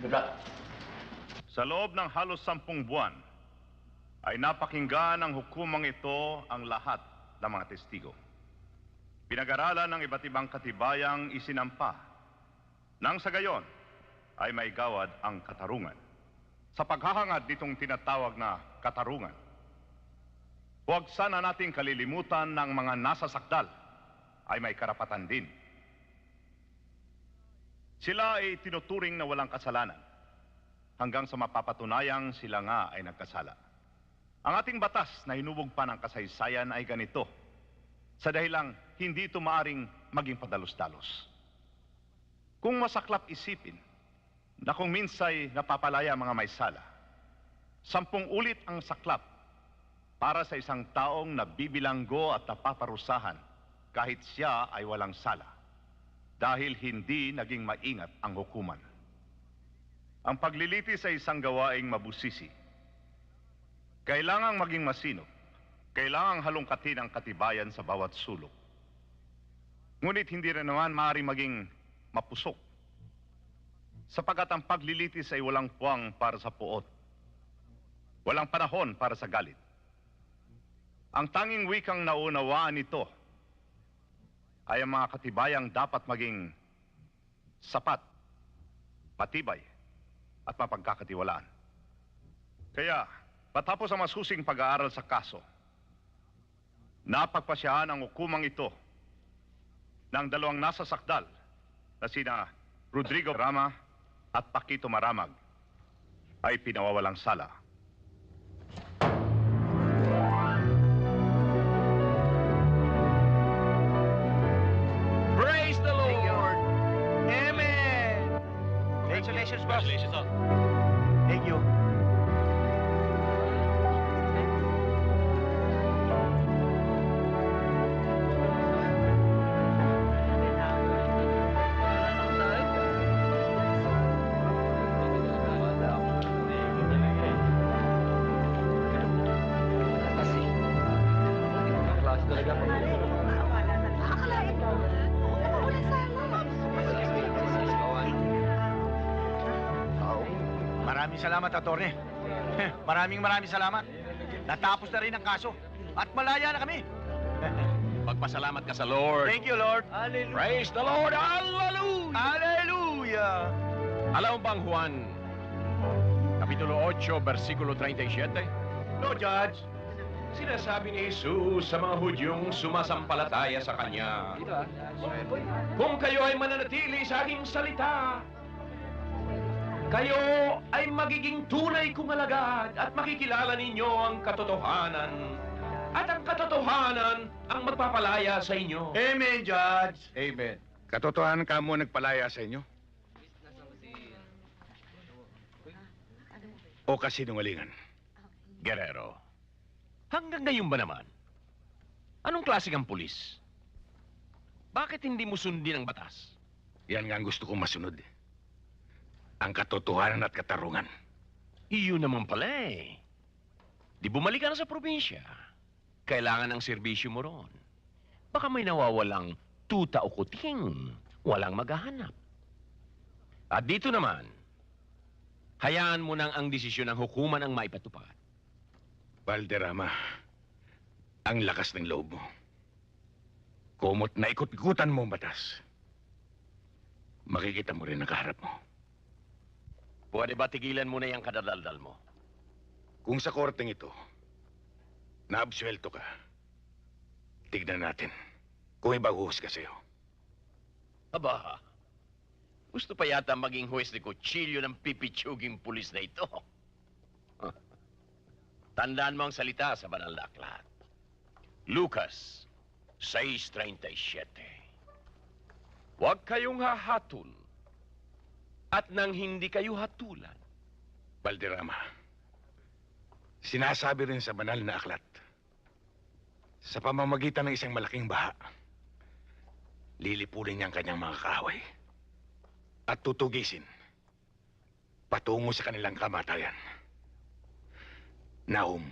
good luck. Sa loob ng halos 10 buwan, ay napakinggan ng hukumang ito ang lahat ng mga testigo. Pinag-aralan ng iba't ibang katibayang isinampa, nang sa gayon ay maigawad ang katarungan. Sa paghahangad nitong tinatawag na katarungan, huwag sana nating kalilimutan ng mga nasa sakdal ay may karapatan din. Sila ay tinuturing na walang kasalanan hanggang sa mapapatunayang sila nga ay nagkasala. Ang ating batas na hinubog pa ng kasaysayan ay ganito, sa dahilang hindi ito maaring maging padalos-dalos. Kung masaklap isipin na kung minsay napapalaya mga may sala, 10 ulit ang saklap para sa isang taong nabibilanggo at napaparusahan kahit siya ay walang sala dahil hindi naging maingat ang hukuman. Ang pagliliti sa isang gawaing mabusisi, kailangang maging masinop, kailangang halongkatin ang katibayan sa bawat sulok. Ngunit hindi rin naman maaaring maging mapusok, sapagkat ang paglilitis ay walang puwang para sa puot, walang panahon para sa galit. Ang tanging wikang naunawaan nito ay ang mga katibayang dapat maging sapat, matibay, at mapagkakatiwalaan. Kaya, matapos ang masusing pag-aaral sa kaso, napagpasyahan ang hukumang ito ng 2 nasa sakdal na sina Rodrigo Rama at Paquito Maramag ay pinawawalang sala. Praise the Lord! Amen! Congratulations, boss. Congratulations, all. Thank you. Maraming salamat, Attorney. Maraming salamat. Natapos na rin ang kaso. At malaya na kami. Magpasalamat ka sa Lord. Thank you, Lord. Hallelujah. Praise the Lord! Hallelujah! Hallelujah! Alam mo bang Juan, Kapitulo 8, versikulo 37? No, Judge. Sinasabi ni Jesus sa mga Hudyong sumasampalataya sa Kanya, kung kayo ay mananatili sa aking salita, kayo ay magiging tunay kong alagad at makikilala ninyo ang katotohanan. At ang katotohanan ang magpapalaya sa inyo. Amen, Judge. Amen. Katotohanan ka mo nagpalaya sa inyo? O kasinungalingan? Guerrero, hanggang ngayon ba naman? Anong klase kang pulis? Bakit hindi mo sundin ang batas? Yan nga ang gusto kong masunod. Ang katotohanan at katarungan. Iyon naman pala eh. Di bumalik ka na sa probinsya. Kailangan ng serbisyo mo ron. Baka may nawawalang tuta o kuting. Walang maghahanap. At dito naman, hayaan mo nang ang desisyon ng hukuman ang maipatupad. Valderrama, ang lakas ng loob mo. Kumot na ikot-ikutan mo ang batas. Makikita mo rin ang kaharap mo. Pwede ba tigilan mo na yung kadadaldal mo? Kung sa korteng ito, naabsuelto ka, tignan natin kung ibahuhus ka sa'yo. Aba, gusto pa yata maging huwes de kutsilyo ng pipitsuging pulis na ito. Tandaan mo ang salita sa banal na aklat. Lucas 6:37. Huwag kayong hahatol at nang hindi kayo hatulan. Valderrama, sinasabi rin sa banal na aklat, sa pamamagitan ng isang malaking baha, lilipulin niya ang kanyang mga kaaway at tutugisin patungo sa kanilang kamatayan. Nahum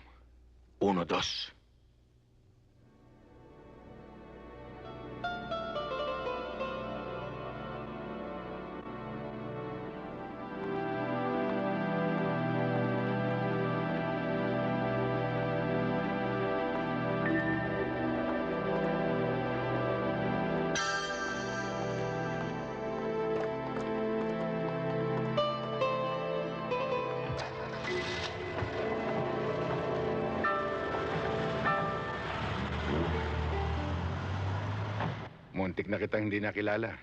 1:2. Muntik na kitang hindi nakilala.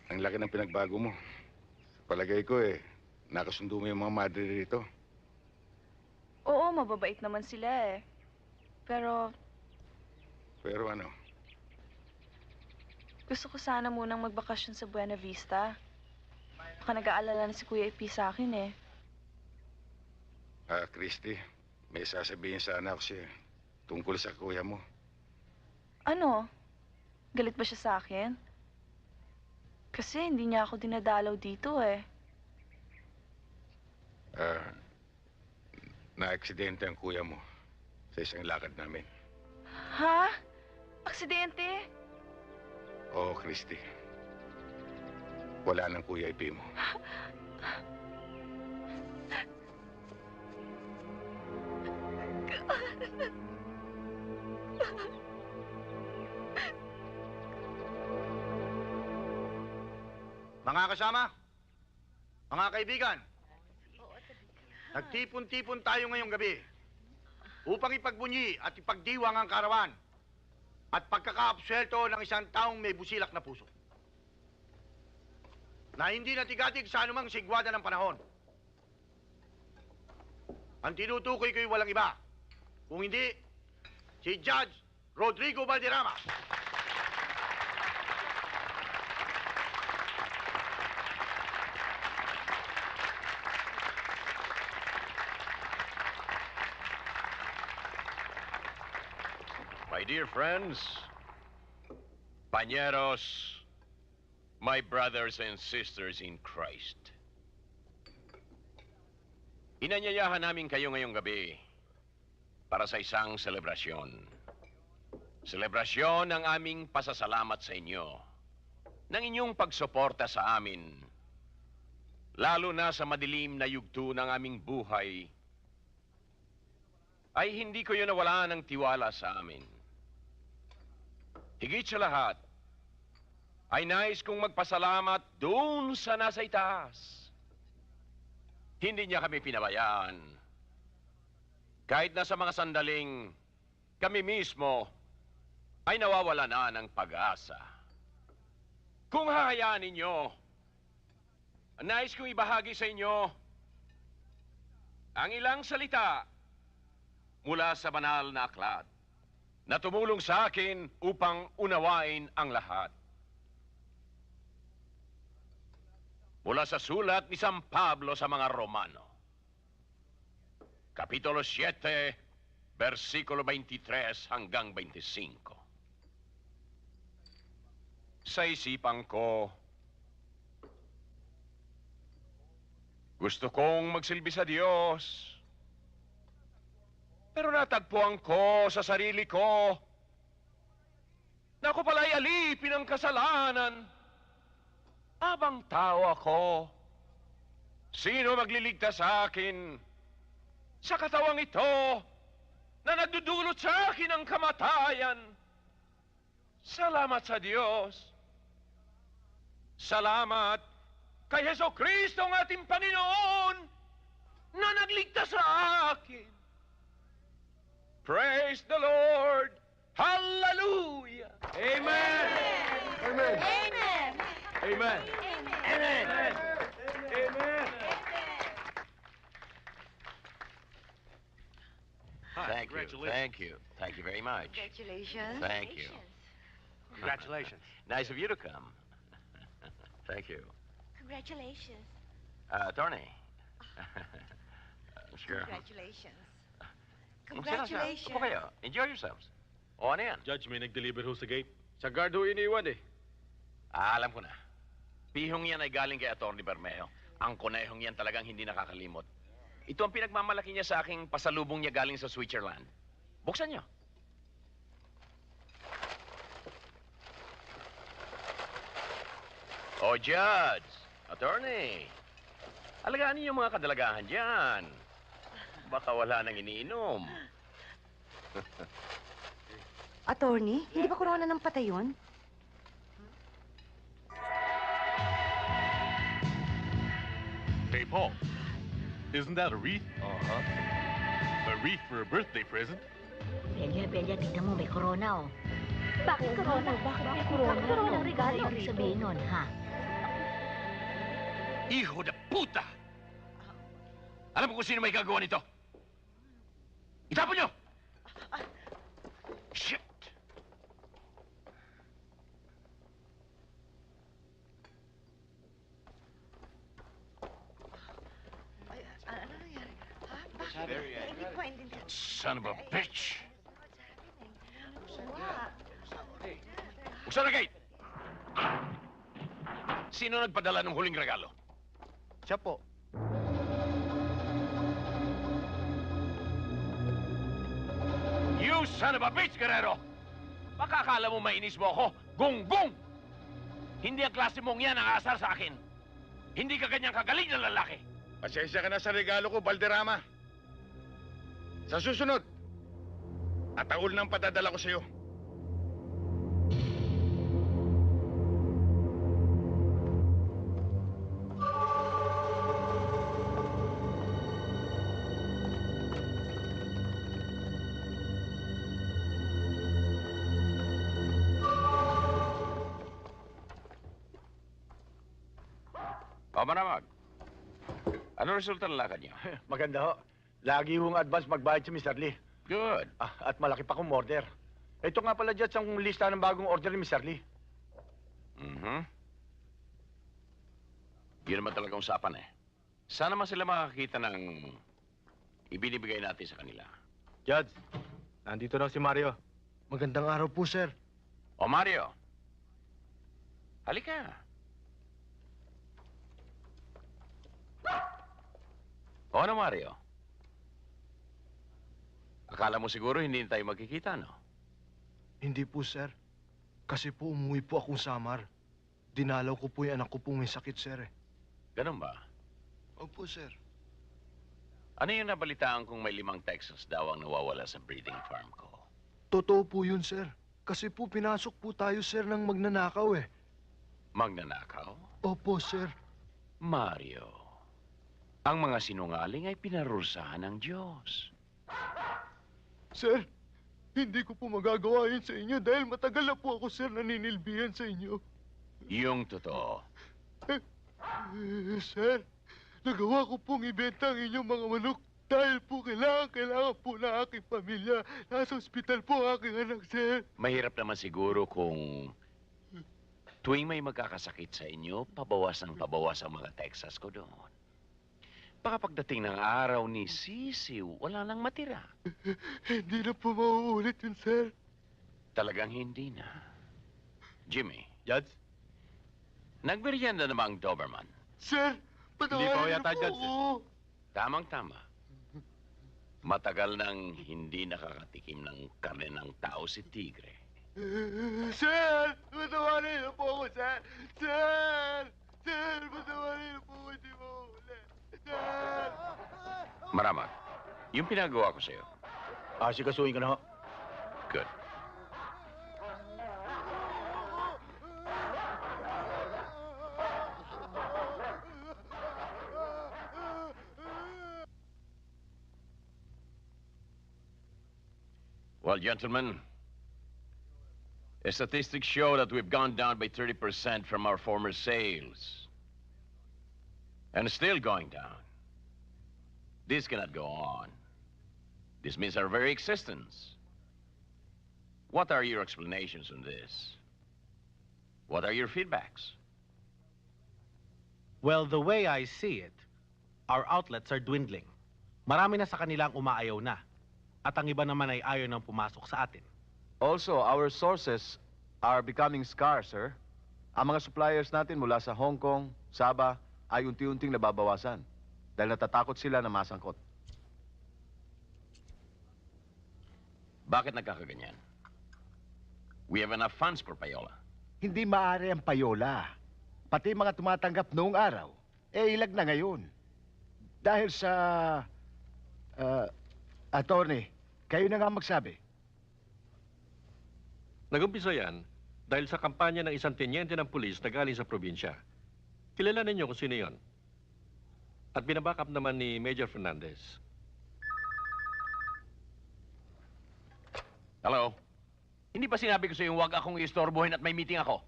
Ang laki ng pinagbago mo. Palagay ko nakasundo mo yung mga madre rito. Oo, mababait naman sila eh. Pero Pero ano? gusto ko sana munang magbakasyon sa Buena Vista. Baka nag-aalala na si Kuya Ipi sa akin eh. Christy, may sasabihin sana ako siya tungkol sa kuya mo. Ano? Galit ba siya sa akin? Kasi hindi niya ako dinadalaw dito eh. Na-aksidente ang kuya mo sa isang lakad namin. Ha? Aksidente? Oo, Christy. Wala nang kuya Ipi mo. Mga kasama, mga kaibigan, nagtipon-tipon tayo ngayong gabi upang ipagbunyi at ipagdiwang ang karawan at pagkakaabsuelto ng isang taong may busilak na puso na hindi natigatig sa anumang sigwada ng panahon. Ang tinutukoy ko'y walang iba, kung hindi si Judge Rodrigo Valderrama. My dear friends, pañeros, my brothers and sisters in Christ. Inanyayahan namin kayo ngayong gabi para sa isang selebrasyon. Selebrasyon ng aming pasasalamat sa inyo, ng inyong pagsuporta sa amin, lalo na sa madilim na yugto ng aming buhay, ay hindi ko yun nawala ng tiwala sa amin. Higit sa lahat, ay nais kong magpasalamat doon sa nasa itaas. Hindi niya kami pinabayaan. Kahit na sa mga sandaling kami mismo ay nawawala na ng pag-asa. Kung hahayaan ninyo, nais kong ibahagi sa inyo ang ilang salita mula sa banal na aklat na tumulong sa akin upang unawain ang lahat. Mula sa sulat ni San Pablo sa mga Romano, Kapitulo 7, versikulo 23 hanggang 25. Sa isipan ko, gusto kong magsilbi sa Diyos, pero natagpuan ko sa sarili ko na ako pala'y alipin ng kasalanan. Abang tao ako, sino magliligtas sa akin sa katawang ito na nagdudulot sa akin ng kamatayan? Salamat sa Diyos. Salamat kay Jesucristo ang ating Panginoon na nagligtas sa akin. Praise the Lord. Hallelujah. Amen. Amen. Amen. Amen. Amen. Amen. Thank you. Thank you. Thank you very much. Congratulations. Thank you. Congratulations. Nice of you to come. Thank you. Congratulations. Attorney. Sure. Congratulations. Congratulations. Upo kayo. Enjoy yourselves. O ano yan? Judge, may nag-deliver ho sa gate. Sa guard ho iniwan eh. Alam ko na. Pihong yan ay galing kay Atty. Bermejo. Ang kunehong yan talagang hindi nakakalimot. Ito ang pinagmamalaki niya sa aking pasalubong niya galing sa Switzerland. Buksan niyo. O, Judge, Attorney, alagaan niyo yung mga kadalagahan dyan. Baka wala nang iniinom. Attorney, hindi ba corona ng patay yun? Hey, Paul, isn't that a wreath? A wreath for a birthday present? Belia, tignan mo, may corona oh. Bakit corona? Bakit may corona? Corona ang regalo. Ano ibig sabihin nun, ha? Hijo de puta! Alam mo kung sino may gagawa nito? Itapon nyo! Shit! Ano nangyari? Ha? Bakit? Hindi ko maintindihan. Son of a bitch! Wa. Buksan na gate! Sino nagpadala ng huling regalo? Siya po. You son of a bitch, Guerrero! Baka akala mo mainis mo ako? Gunggong! Hindi ang klase mong yan ang asar sa akin. Hindi ka ganyang kagaling na lalaki. Pasensya ka na sa regalo ko, Valderrama. Sa susunod, ataul ng padadala ko sa'yo. O, Maramag. Ano resulta ng lakad niyo? Maganda ho. Lagi hong advance magbayad si Mr. Lee. Good. At malaki pa kong order. Ito nga pala, Judge, ang lista ng bagong order ni Mr. Lee. Yun naman talagang usapan eh. Sana man sila makakita ng ibinibigay natin sa kanila. Judge, nandito na si Mario. Magandang araw po, sir. O Mario, halika. O ano, Mario? Akala mo siguro hindi tayo magkikita, no? Hindi po, sir. Kasi po umuwi po akong Samar. Dinalaw ko po yung anak ko po may sakit, sir. Ganun ba? Opo, sir. Ano yung nabalitaan kung may 5 Texas daw ang nawawala sa breeding farm ko? Totoo po yun, sir. Kasi po pinasok po tayo, sir, ng magnanakaw eh. Magnanakaw? Opo, sir. Mario, ang mga sinungaling ay pinarusahan ng Diyos. Sir, hindi ko po magagawa yun sa inyo dahil matagal na po ako, sir, naninilbihan sa inyo. Yung totoo. Sir, nagawa ko pong ibenta ang inyong mga manok dahil po kailangan po na aking pamilya. Nasa ospital po ang aking anak, sir. Mahirap naman siguro kung tuwing may magkakasakit sa inyo, pabawas ang mga Texas ko doon. Baka pagdating ng araw ni Sisiw, wala nang matira. Hindi na po mauulit yun, sir. Talagang hindi na. Jimmy. Judge? Nagmerienda na ba ang Doberman? Sir, patawarin niyo po ako. Tamang-tama. Matagal nang hindi nakakatikim ng karne ng tao si Tigre. Sir, patawarin niyo po ako, sir. Sir, patawarin niyo po ako, hindi mo uli. Sir! Maramag, yung pinagawa ko sa'yo. Sikasuhin ko na ho. Good. Well, gentlemen, statistics show that we've gone down by 30% from our former sales. And still going down. This cannot go on. This means our very existence. What are your explanations on this? What are your feedbacks? Well, the way I see it, our outlets are dwindling. Marami na sa kanila ang umaayaw na. At ang iba naman ay ayaw nang pumasok sa atin. Also, our sources are becoming scarce, sir. Ang mga suppliers natin mula sa Hong Kong, Sabah, ay unti-unting nababawasan dahil natatakot sila na masangkot. Bakit nagkakaganyan? We have enough funds for payola. Hindi maaari ang payola. Pati mga tumatanggap noong araw, ilag na ngayon. Dahil sa... attorney, kayo na nga magsabi. Nagumpisa yan dahil sa kampanya ng isang tenyente ng pulis na galing sa probinsya. Kilala ninyo kung sino yon. At binabackup naman ni Major Fernandez. Hello? Hindi ba sinabi ko sa iyo huwag akong istorbohin at may meeting ako?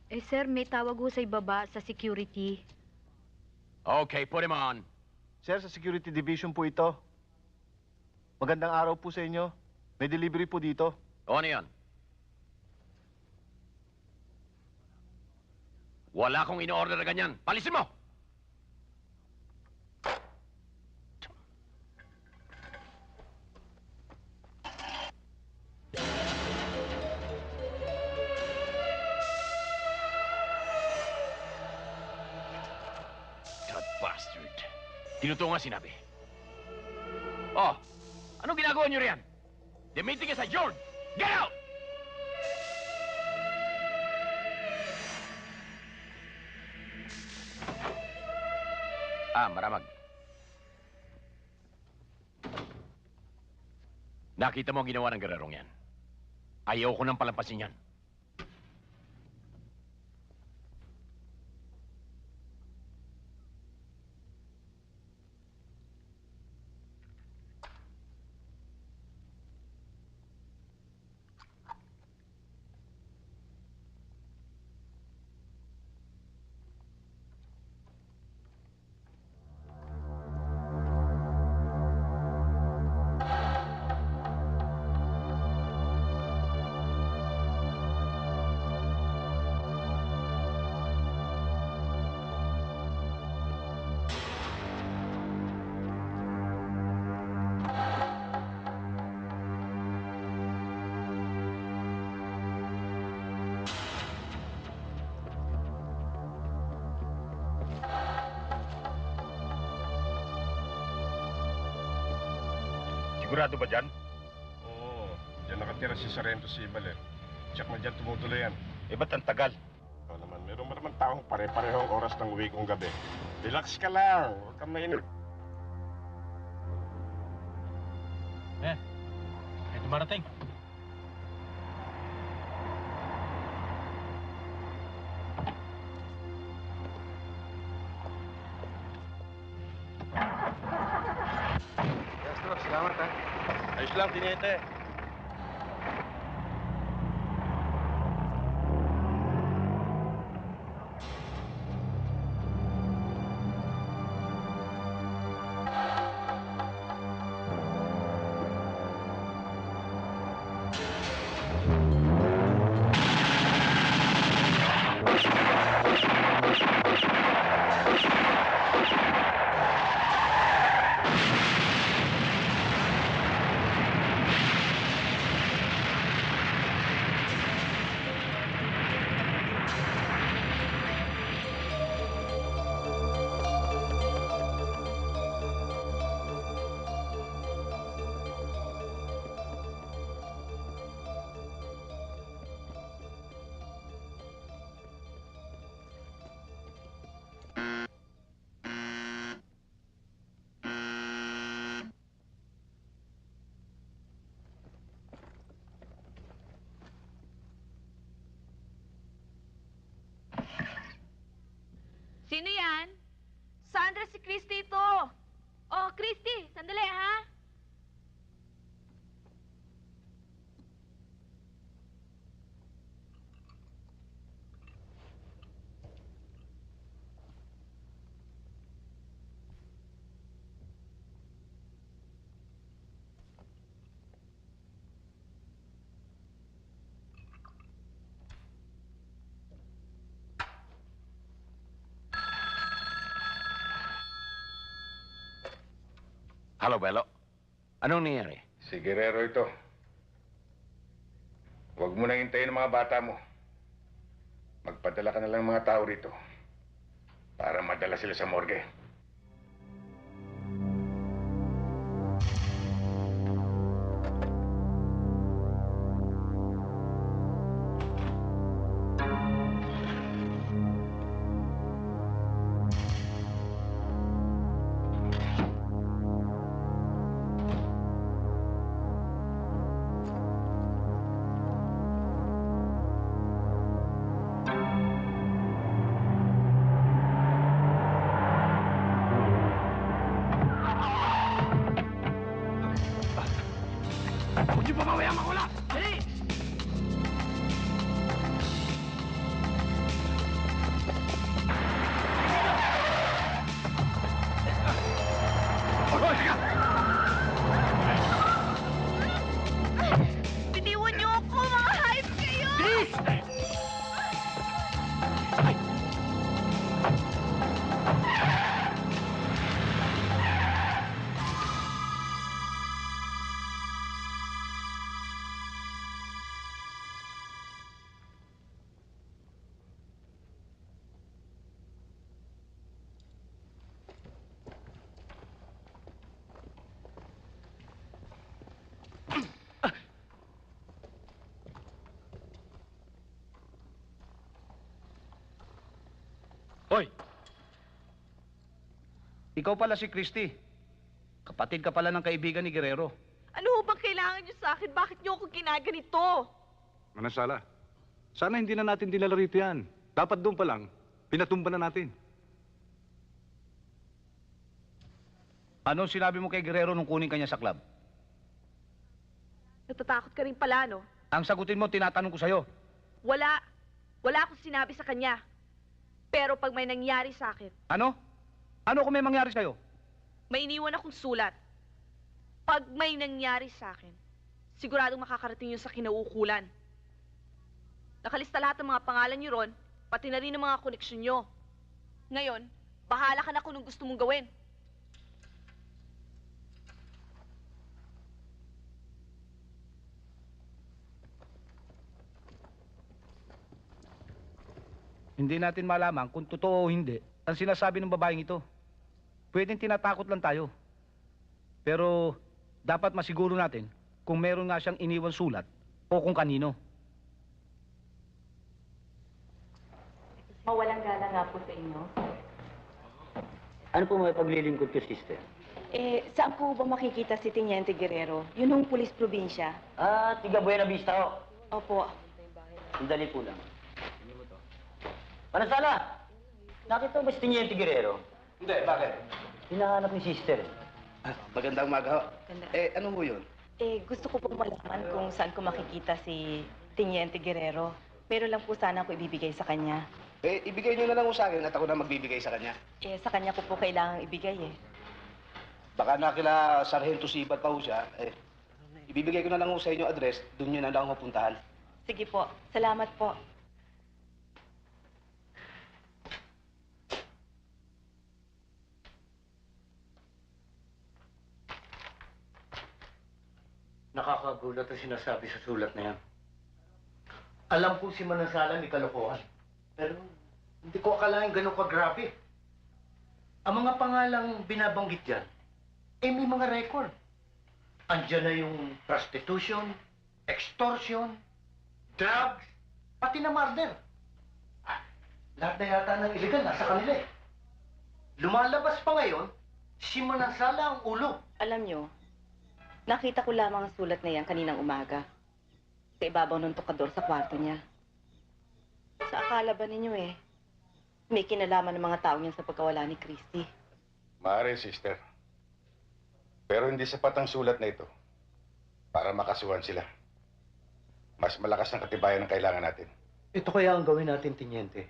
Eh sir, may tawag ho sa ibaba sa security. Okay, put him on. Sir, sa security division po ito. Magandang araw po sa inyo. May delivery po dito. O ano yan? Wala akong in-order na ganyan. Palisin mo! Bastard. Tinutungan sinabi. Oh, anong ginagawa niyo riyan? The meeting is adjourned. Get out! Maramag. Nakita mo ang ginawa ng garerong yan. Ayaw ko nang palampasin yan. Sigurado ba dyan? Oo. Diyan nakatira si Sarento Sibal eh. Tsak na dyan tumutuloy yan. Eh ba't ang tagal? Oo naman, meron ba naman taong pare-pareho ang oras ng uwi kong gabi? Relax ka lang. Huwag kang mainit. May dumarating. Salamat ha. Ayos lang, Tinete. Sino yan? Sandra, si Christy ito. Oh, Christy, sandali ha. Halo, Belo. Anong nangyari? Si Guerrero ito. Huwag mo nang hintayin ang mga bata mo. Magpadala ka na lang ng mga tao rito para madala sila sa morgue. Huwag niyo pa mamaya makula! Dali! Hoy! Ikaw pala si Christy. Kapatid ka pala ng kaibigan ni Guerrero. Ano ho bang kailangan niyo sa akin? Bakit niyo ako ginaganito? Manasala, sana hindi na natin dinala rito yan. Dapat doon pa lang, pinatumba na natin. Anong sinabi mo kay Guerrero nung kunin kanya sa club? Natatakot ka rin pala, no? Ang sagutin mo, tinatanong ko sa'yo. Wala. Wala akong sinabi sa kanya. Pero pag may nangyari sa akin, Ano? Ano kung may mangyari sa'yo? may iniwan akong sulat. Pag may nangyari sa akin, siguradong makakarating yun sa kinauukulan. Nakalista lahat ng mga pangalan niyo ron, pati na rin ng mga koneksyon niyo. Ngayon, bahala ka na kung anong gusto mong gawin. Hindi natin malaman kung totoo o hindi ang sinasabi ng babaeng ito. Pwedeng tinatakot lang tayo. Pero dapat masiguro natin kung meron nga siyang iniwan sulat o kung kanino. Mawalang gala nga po sa inyo. Ano po may paglilingkod ko, sister? Saan po ba makikita si Teniente Guerrero? Yun hong pulis probinsya. Tiga Buena Vista ho. Opo. Sandali po lang. Manasala! Nakita mo ba si Teniente Guerrero? Hindi, bakit? Hinahanap ni sister. Magandang umaga ho. Ano mo yun? Gusto ko pong malaman kung saan ko makikita si Teniente Guerrero. Pero lang po sana ako ibibigay sa kanya. Ibigay niyo na lang ho sa akin at ako na magbibigay sa kanya. Sa kanya ko po kailangang ibigay Baka na kila Sargento Sibat pa ho siya. Ibibigay ko na lang ho sa inyo address, doon niyo na lang ho puntahan. Sige po. Salamat po. Nakakagulat ang sinasabi sa sulat na yan. Alam ko si Manansala may kalokohan. Pero hindi ko akalain ganun kagrabe. Ang mga pangalang binabanggit dyan, may mga record. Andiyan na yung prostitution, extortion, drugs, pati na murder. Lahat na yata ng illegal nasa kanila Lumalabas pa ngayon, si Manansala ang ulo. Alam nyo, nakita ko lamang ang sulat na yan kaninang umaga. Sa ibabaw ng tokador sa kwarto niya. Sa akala ba ninyo may kinalaman ng mga taong yan sa pagkawala ni Christy? Maaari, sister. Pero hindi sapat ang sulat na ito para makasuhan sila. Mas malakas ang katibayan ang kailangan natin. Ito kaya ang gawin natin, Teniente.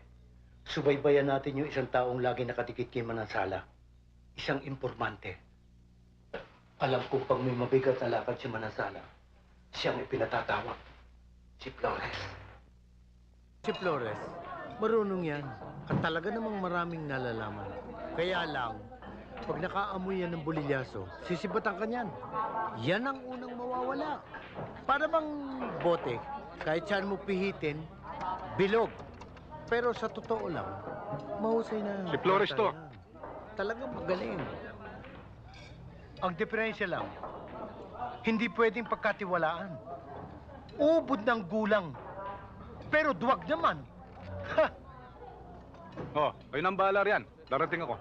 Subaybayan natin yung isang taong lagi nakadikit kay Manansala. Isang impormante. Alam ko pag may mabigat na lakad si Manansala, siyang ipinatatawag. Si Flores. Si Flores, marunong yan. At talaga namang maraming nalalaman. Kaya lang, pag nakaamoy yan ng bolilyaso, sisibatan ka niyan. Yan ang unang mawawala. Para bang bote, kahit saan mo pihitin, bilog. Pero sa totoo lang, mahusay na. Si Flores to. Talagang magaling. Ang diferensya lang, hindi pwedeng pagkatiwalaan. Ubod ng gulang. Pero duwag naman. Ha! Oh, kayo nang bahala riyan. Darating ako.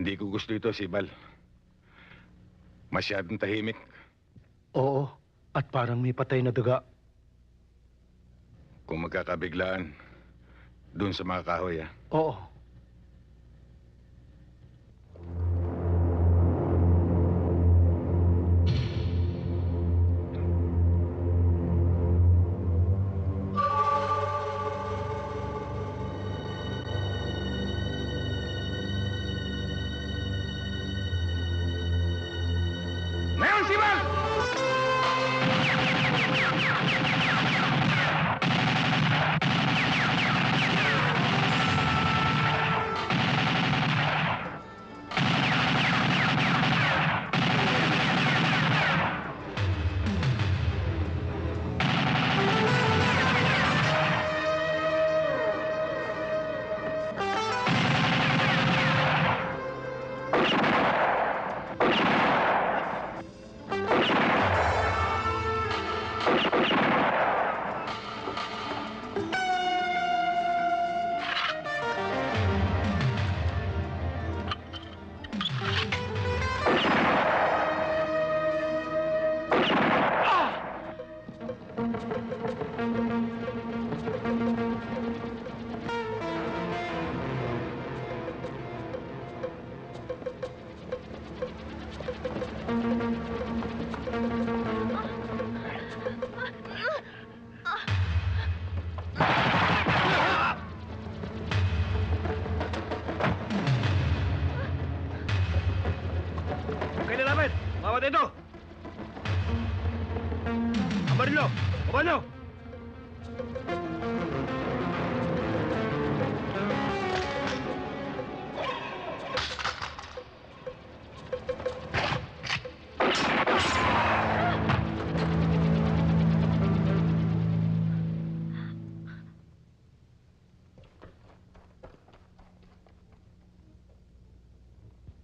Hindi ko gusto ito, Sibal. Masyadong tahimik. Oo, at parang may patay na daga. Kung magkakabiglaan, doon sa mga kahoy, Oo. Ngayon, Sibal! Kailan namin? Bawat ito! Ang barilo! Baba nyo!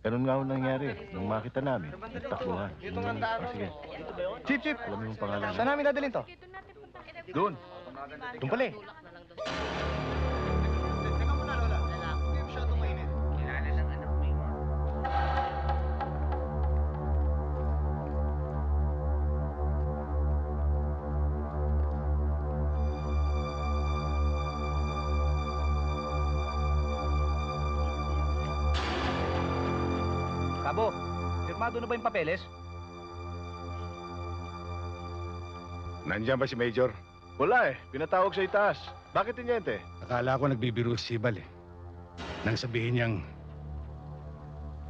Ganun nga ho nangyari. Nung makita namin, nagtakbuhan. Sige. Chief, Chief! Alam mo yung pangalan Saan namin dadalhin to? Doon. Doon pala eh. Kabo, firmado na ba yung papeles? Nandiyan ba si Major? Wala eh. Pinatawag sa itaas. Bakit, Teniente? Akala ko nagbibiro si Sibal nang sabihin niyang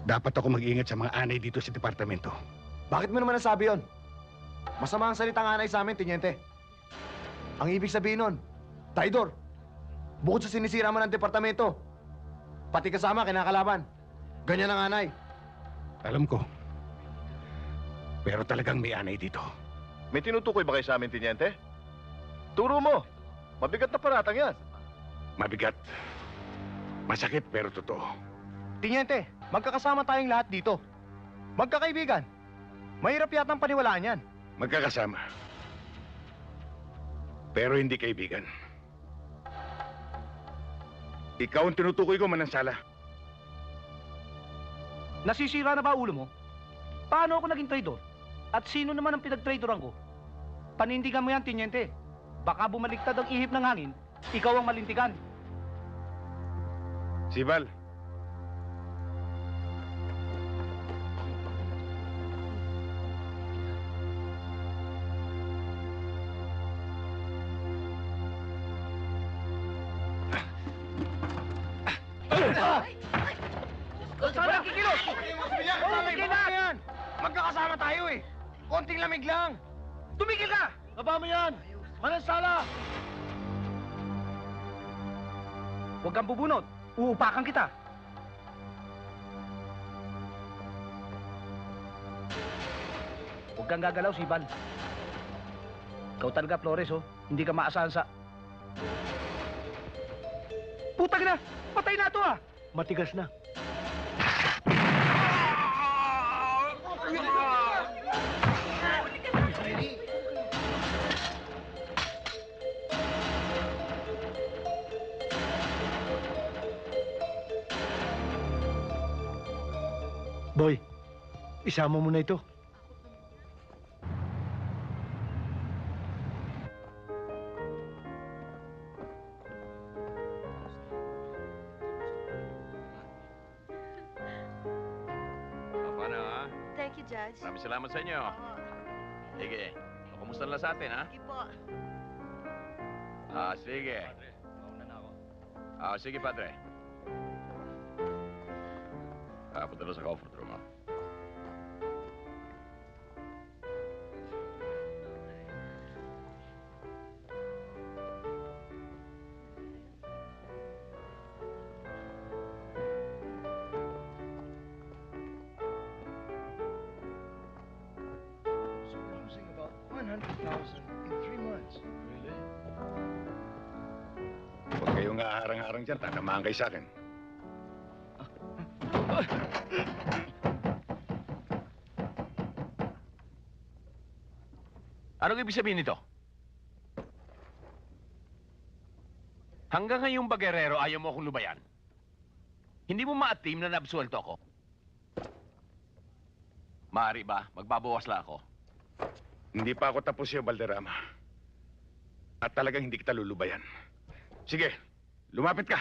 dapat ako mag-ingat sa mga anay dito sa departamento. Bakit mo naman nasabi yon? Masama ang salitang anay sa amin, Teniente. Ang ibig sabihin nun, traidor. Bukod sa sinisira mo ng departamento, pati kasama kinakalaban. Ganyan ang anay. Alam ko. Pero talagang may anay dito. May tinutukoy ba kayo sa amin, Teniente? Turo mo. Mabigat na paratang yan. Mabigat. Masakit pero totoo. Teniente, magkakasama tayong lahat dito. Magkakaibigan. Mahirap yatang paniwalaan yan. Magkakasama. Pero hindi kaibigan. Ikaw ang tinutukoy ko, Manansala. Nasisira na ba ulo mo? Paano ako naging traidor? At sino naman ang pinag-traidoran ko? Panindigan mo yan, Teniente. Baka bumaliktad ang ihip ng hangin, ikaw ang malintigan. Sibal. Sana kikilos! Tumigil na yan! Magkakasama tayo eh! Konting lamig lang! Tumigil ka! Baba mo yan! Manansala! Huwag kang bubunot. Uupakan kita. Huwag kang gagalaw, Sibal. Ikaw talaga, Flores, oh. Hindi ka maasahan sa... Putang na! Patay na ito, ah! Matigas na. Boy, isama mo na ito. Paano, ha? Thank you, Judge. Maraming salamat sa inyo. Sige. O, kumusta na sa atin, ha? Sige po. Sige. Sige, Padre. Punta na sa comfort room, ha? So we're losing about 100,000 in 3 months. Really? Huwag kayong aharang-harang dyan. Tanamaan kayo sa akin. Anong ibig sabihin nito? Hanggang ngayong bagerero, ayaw mo akong lubayan. Hindi mo maatim na nabsuelto ako. Maaari ba? Magbabawas lang ako. Hindi pa ako tapos sa'yo, Valderrama. At talagang hindi kita lulubayan. Sige, lumapit ka.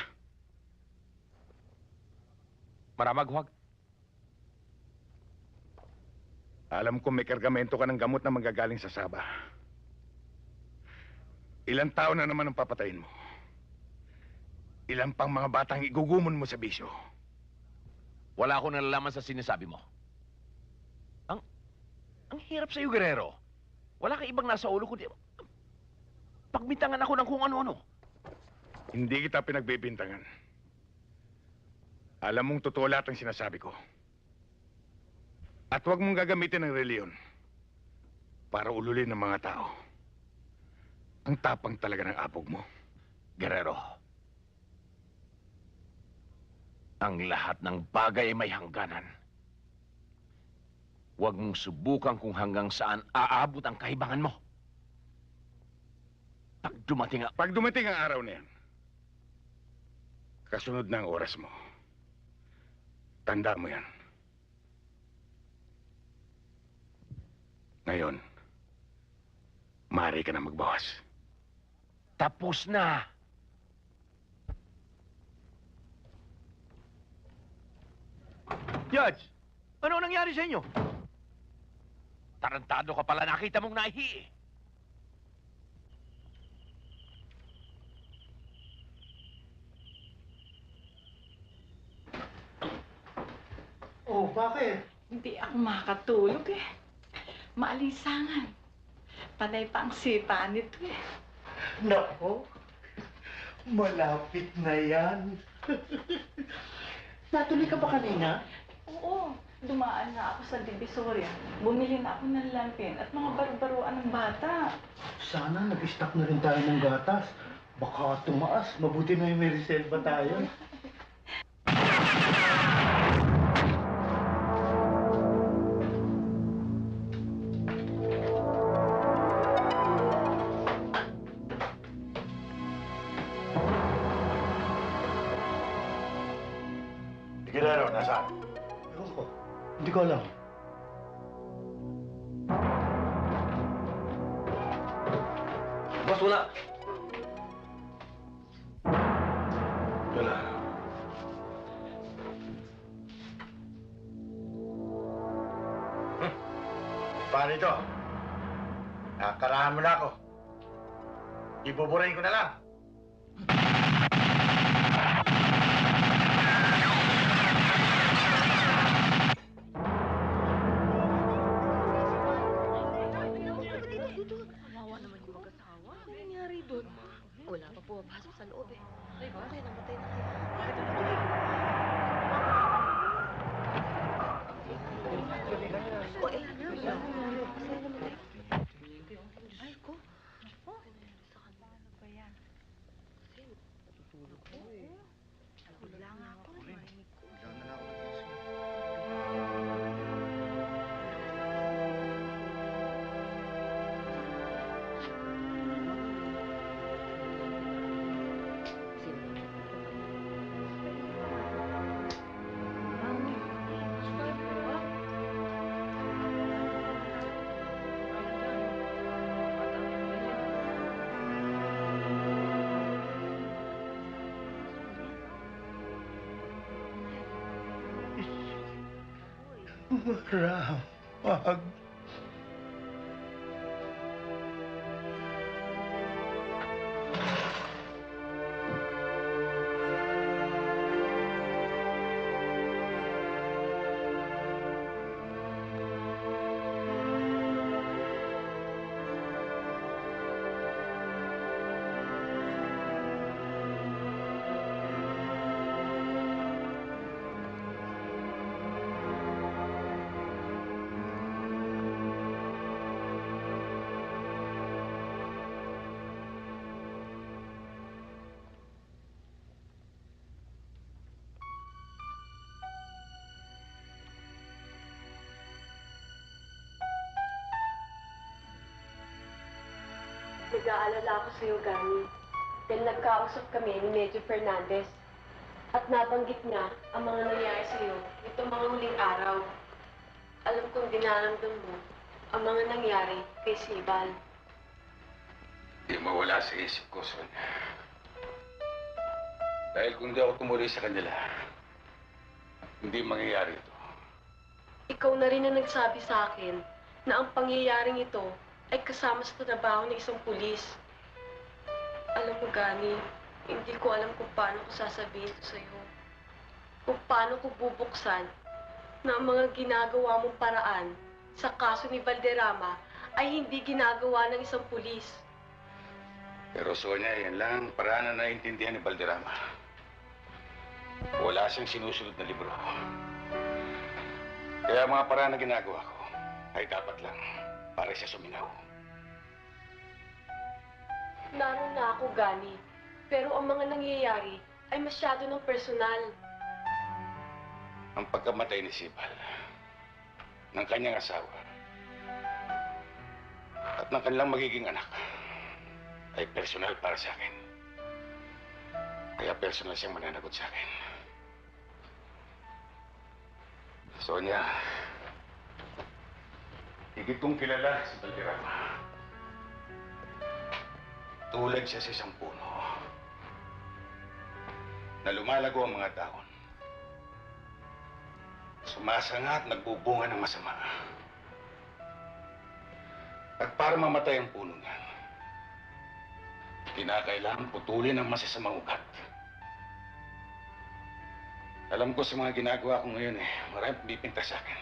Maramag, huwag. Alam ko may kargamento ka ng gamot na manggagaling sa Saba. Ilang tao na naman ang papatayin mo? Ilang pang mga batang igugumon mo sa bisyo? Wala akong nalalaman sa sinasabi mo. Ang hirap sa'yo, Guerrero. Wala kang ibang nasa ulo kundi pagbintangan ako ng kung ano-ano. Hindi kita pinagbibintangan. Alam mong totoo lahat ang sinasabi ko. At huwag mong gagamitin ng reliyon para ululin ng mga tao. Ang tapang talaga ng apog mo. Guerrero, ang lahat ng bagay ay may hangganan. Huwag mong subukan kung hanggang saan aabot ang kahibangan mo. Pag dumating ang araw na yan, kasunod na ang oras mo. Tanda mo yan. Ngayon, maaari ka na magbawas. Tapos na. Judge, ano nangyari sa inyo? Tarantado ka pala, nakita mong naihi eh. Oh, bakit? Hindi ako makatulog eh. Maalisangan. Panay pa ang sipa nito eh. Nako, malapit na yan. Natuloy ka ba kanina? Oo, dumaan na ako sa Divisoria. Bumili na ako ng lampin at mga baruan ng bata. Sana nag-stock na rin tayo ng gatas. Baka tumaas. Mabuti na yung may reserva tayo. Guerrero, nasaan? Ewan ko. Hindi ko alam. Boss, wala. Wala. Paano ito? Nakakarahan mo na ako. Ibuburahin ko na lang. Kawawa naman yung mag-asawa. Ano nangyari doon? Wala pa pumapasok sa loob eh. Ay, okay, namatay na kaya. O, eh, masaya namatay. Ay, ko. Oh, sa kanila na ba yan? Kasi, tutulog ko eh. Wala nga ako. Marinig ko. Ram, wag. Nag-aalala ako sa'yo, Gani. Dahil nagkausap kami ni Medyo Fernandez. At nabanggit niya ang mga nangyari sa'yo itong mga huling araw. Alam kong dinaramdam mo ang mga nangyari kay Sibal. Di mawala sa isip ko, Sonia. Dahil kung di ako tumuloy sa kanila, hindi mangyayari ito. Ikaw na rin ang nagsabi sa akin na ang pangyayaring ito ay kasama sa trabaho ng isang pulis. Alam mo, Gani, hindi ko alam kung paano ko sasabihin ito sa'yo. Kung paano ko bubuksan na ang mga ginagawa mong paraan sa kaso ni Valderrama ay hindi ginagawa ng isang pulis. Pero Sonia, yan lang ang paraan na naiintindihan ni Valderrama. Wala siyang sinusunod na libro. Kaya mga paraan na ginagawa ko ay dapat lang para siya suminaw. Naroon na ako, Gani. Pero ang mga nangyayari ay masyado ng personal. Ang pagkamatay ni Sibal, ng kanyang asawa, at ng kanilang magiging anak, ay personal para sa akin. Kaya personal siyang mananagot sa akin. Sonia, higit kong kilala si Valderrama. Tulad siya sa isang puno na lumalago ang mga dahon. Sumasanga at nagbubunga ng masama. At para mamatay ang puno niyan, kinakailangan putulin ang masasamang ugat. Alam ko sa mga ginagawa ko ngayon maraming pumipinta sa akin.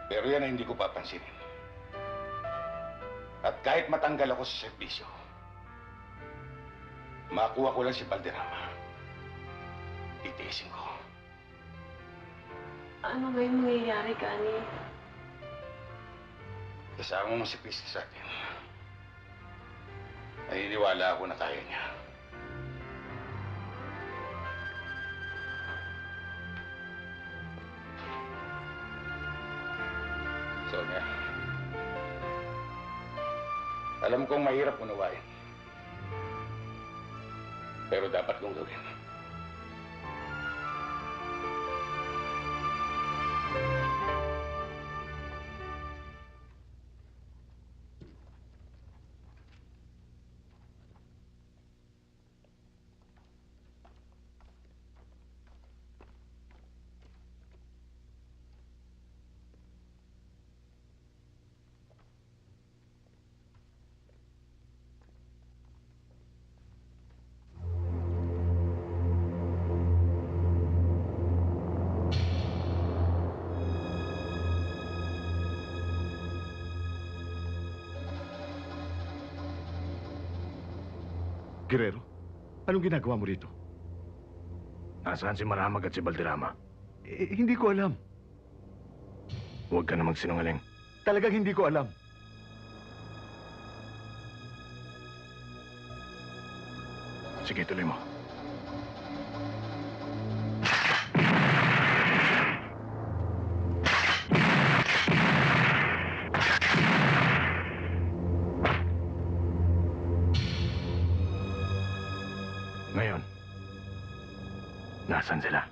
Pero yan ay hindi ko papansinin. At kahit matanggal ako sa serbisyo, makuha ko lang si Valderrama. Titiisin ko. Ano ba yung mangyayari, Gani? Kasama mo si Christy sa atin. Naniniwala ako na kaya niya. Sonia, alam kong mahirap unawain. Pero dapat kong gawin. Guerrero, anong ginagawa mo rito? Nasaan si Maramag at si Valderrama? Hindi ko alam. Huwag ka na magsinungaling. Talagang hindi ko alam. Sige, tuloy mo. Ngayon, nasaan sila?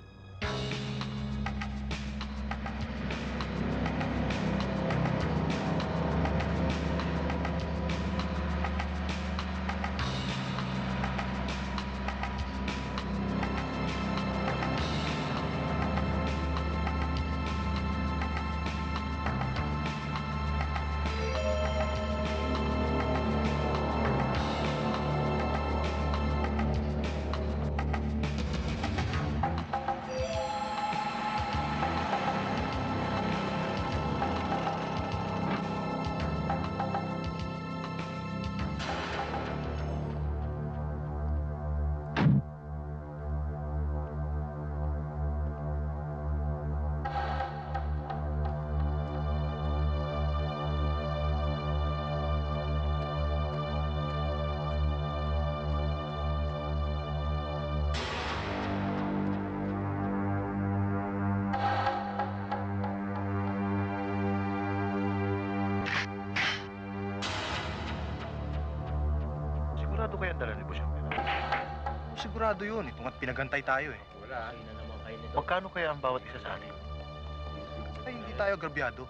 kaya dala ni Boss yung pera? Sigurado yun. Ito nga't pinagantay tayo eh. Wala. Magkano kaya ang bawat isa sa atin? Ay, hindi tayo agrabyado.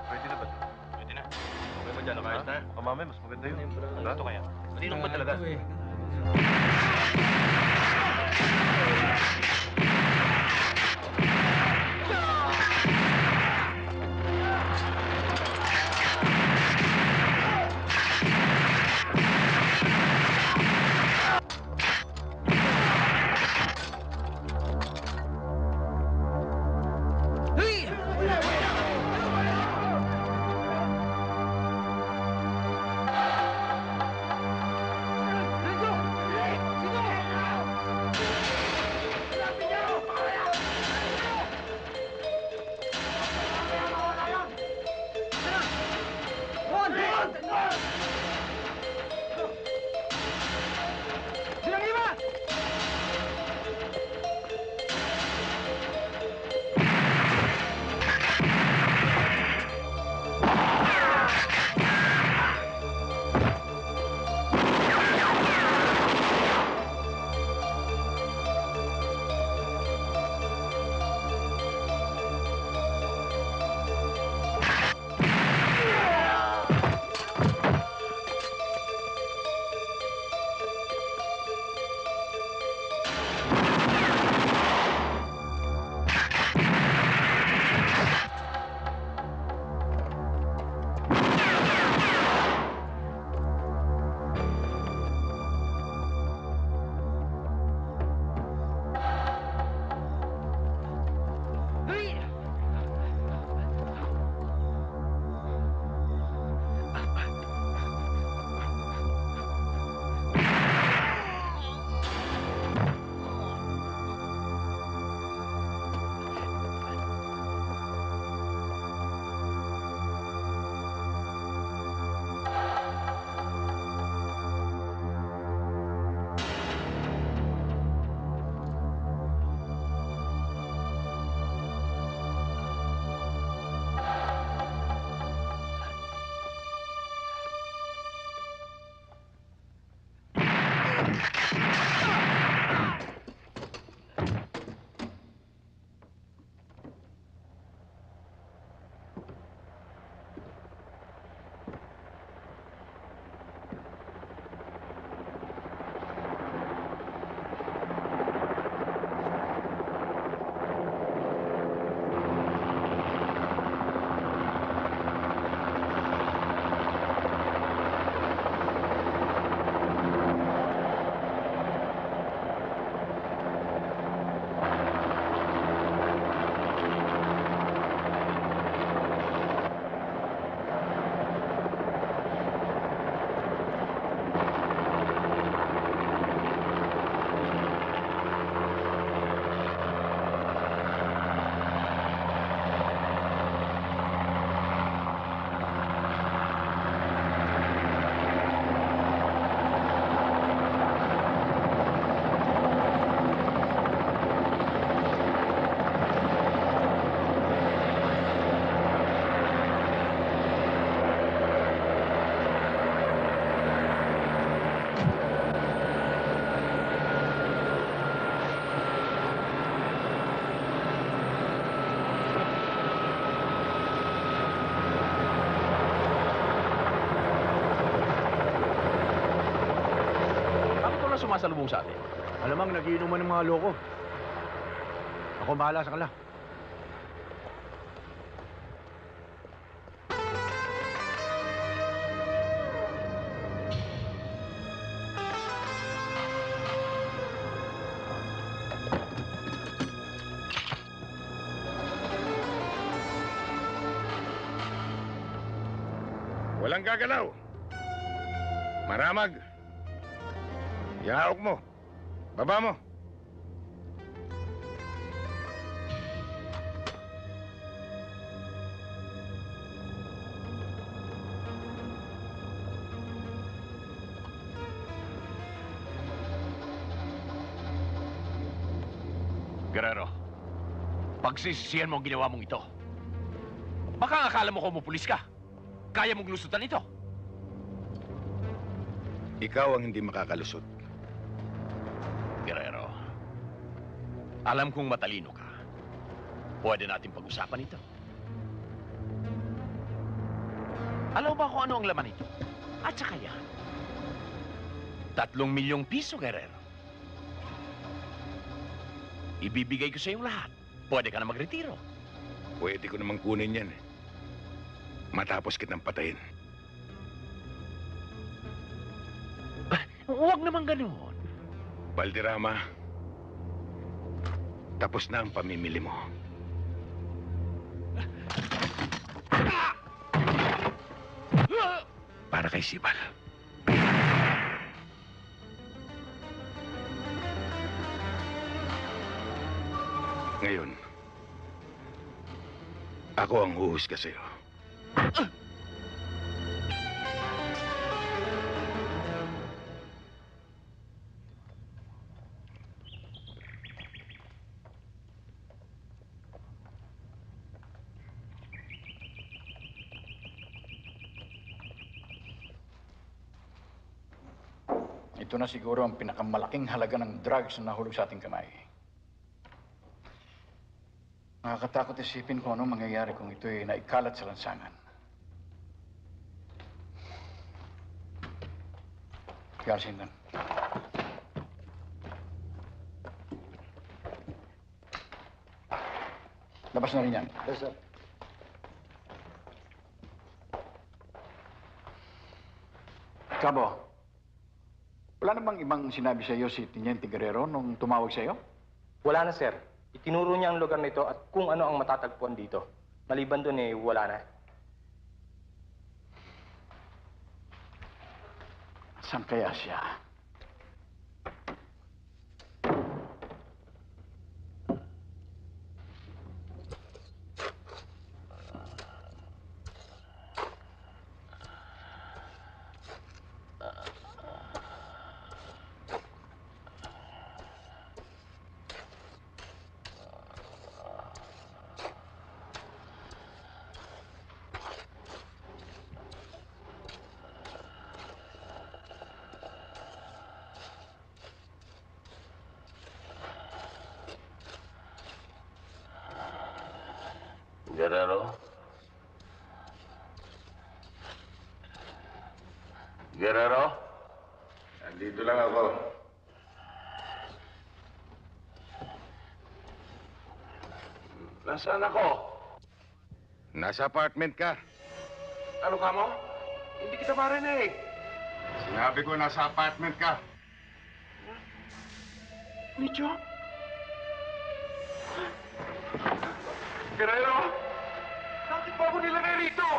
Pwede na ba ito? Pwede na. Okay ba dyan? Ayos na? Mamamay, mas maganda yun. Sigurado kaya? Matinong ba talaga? sumasalubong sa atin. Alamang nagiinuman ng mga loko. Ako ang bahala sa kanila. Walang gagalaw. Maramag. Ihawak mo. Baba mo. Guerrero, pagsisisihan mo ang ginawa mong ito. Baka ang akala mo kumupulis ka. Kaya mong lusutan ito. Ikaw ang hindi makakalusot. Guerrero, alam kong matalino ka. Pwede natin pag-usapan ito. Alam mo ba kung ano ang laman ito? At saka yan. 3 milyong piso, Guerrero. Ibibigay ko sa iyong lahat. Pwede ka na magretiro. Pwede ko namang kunin yan. Matapos kitang patayin. Huwag naman ganoon. Valderrama, tapos na ang pamimili mo. Para kay Sibal. Ngayon, ako ang huhusga sa'yo. Ito na siguro ang pinakamalaking halaga ng drugs na nahulog sa ating kamay. Nakakatakot isipin kung ano mangyayari kung ito'y naikalat sa lansangan. Garsindan. Labas na rin yan. Yes, sir. Cabo, wala namang ibang sinabi sa iyo si Teniente Guerrero nung tumawag sa iyo? Wala na, sir. Itinuro niya ang lugar na ito at kung ano ang matatagpuan dito. Maliban doon wala na. Saan kaya siya? Guerrero? Guerrero? Andito lang ako. Nasaan ako? Nasa apartment ka. Ano ka mo? Hindi kita marinig. Sinabi ko nasa apartment ka. Nicho? Guerrero? Bakit ba ako nilagay rito?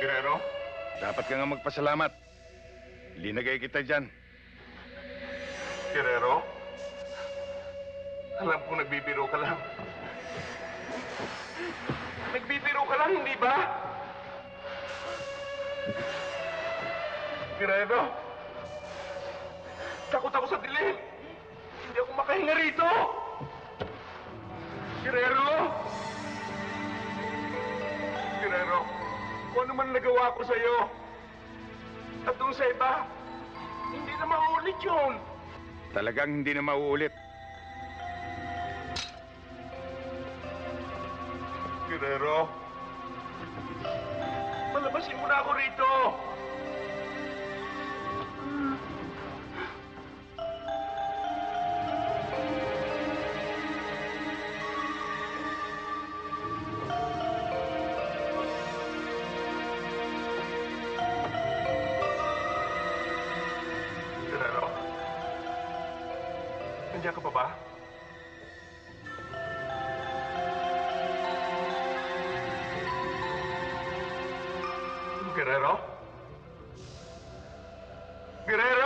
Guerrero, dapat ka nga magpasalamat. Linagay kita dyan. Guerrero? Alam ko nagbibiro ka lang. Nagbibiro ka lang, hindi ba? Guerrero? Takot ako sa dilim. Hindi ako makahinga rito. Guerrero? Guerrero, kung ano man nagawa ko sa'yo, at doon sa iba, hindi na mauulit yun. Talagang hindi na mauulit. Guerrero, palabasin mo na ako rito. Guerrero, nandiyan ka pa ba? Guerrero? Guerrero?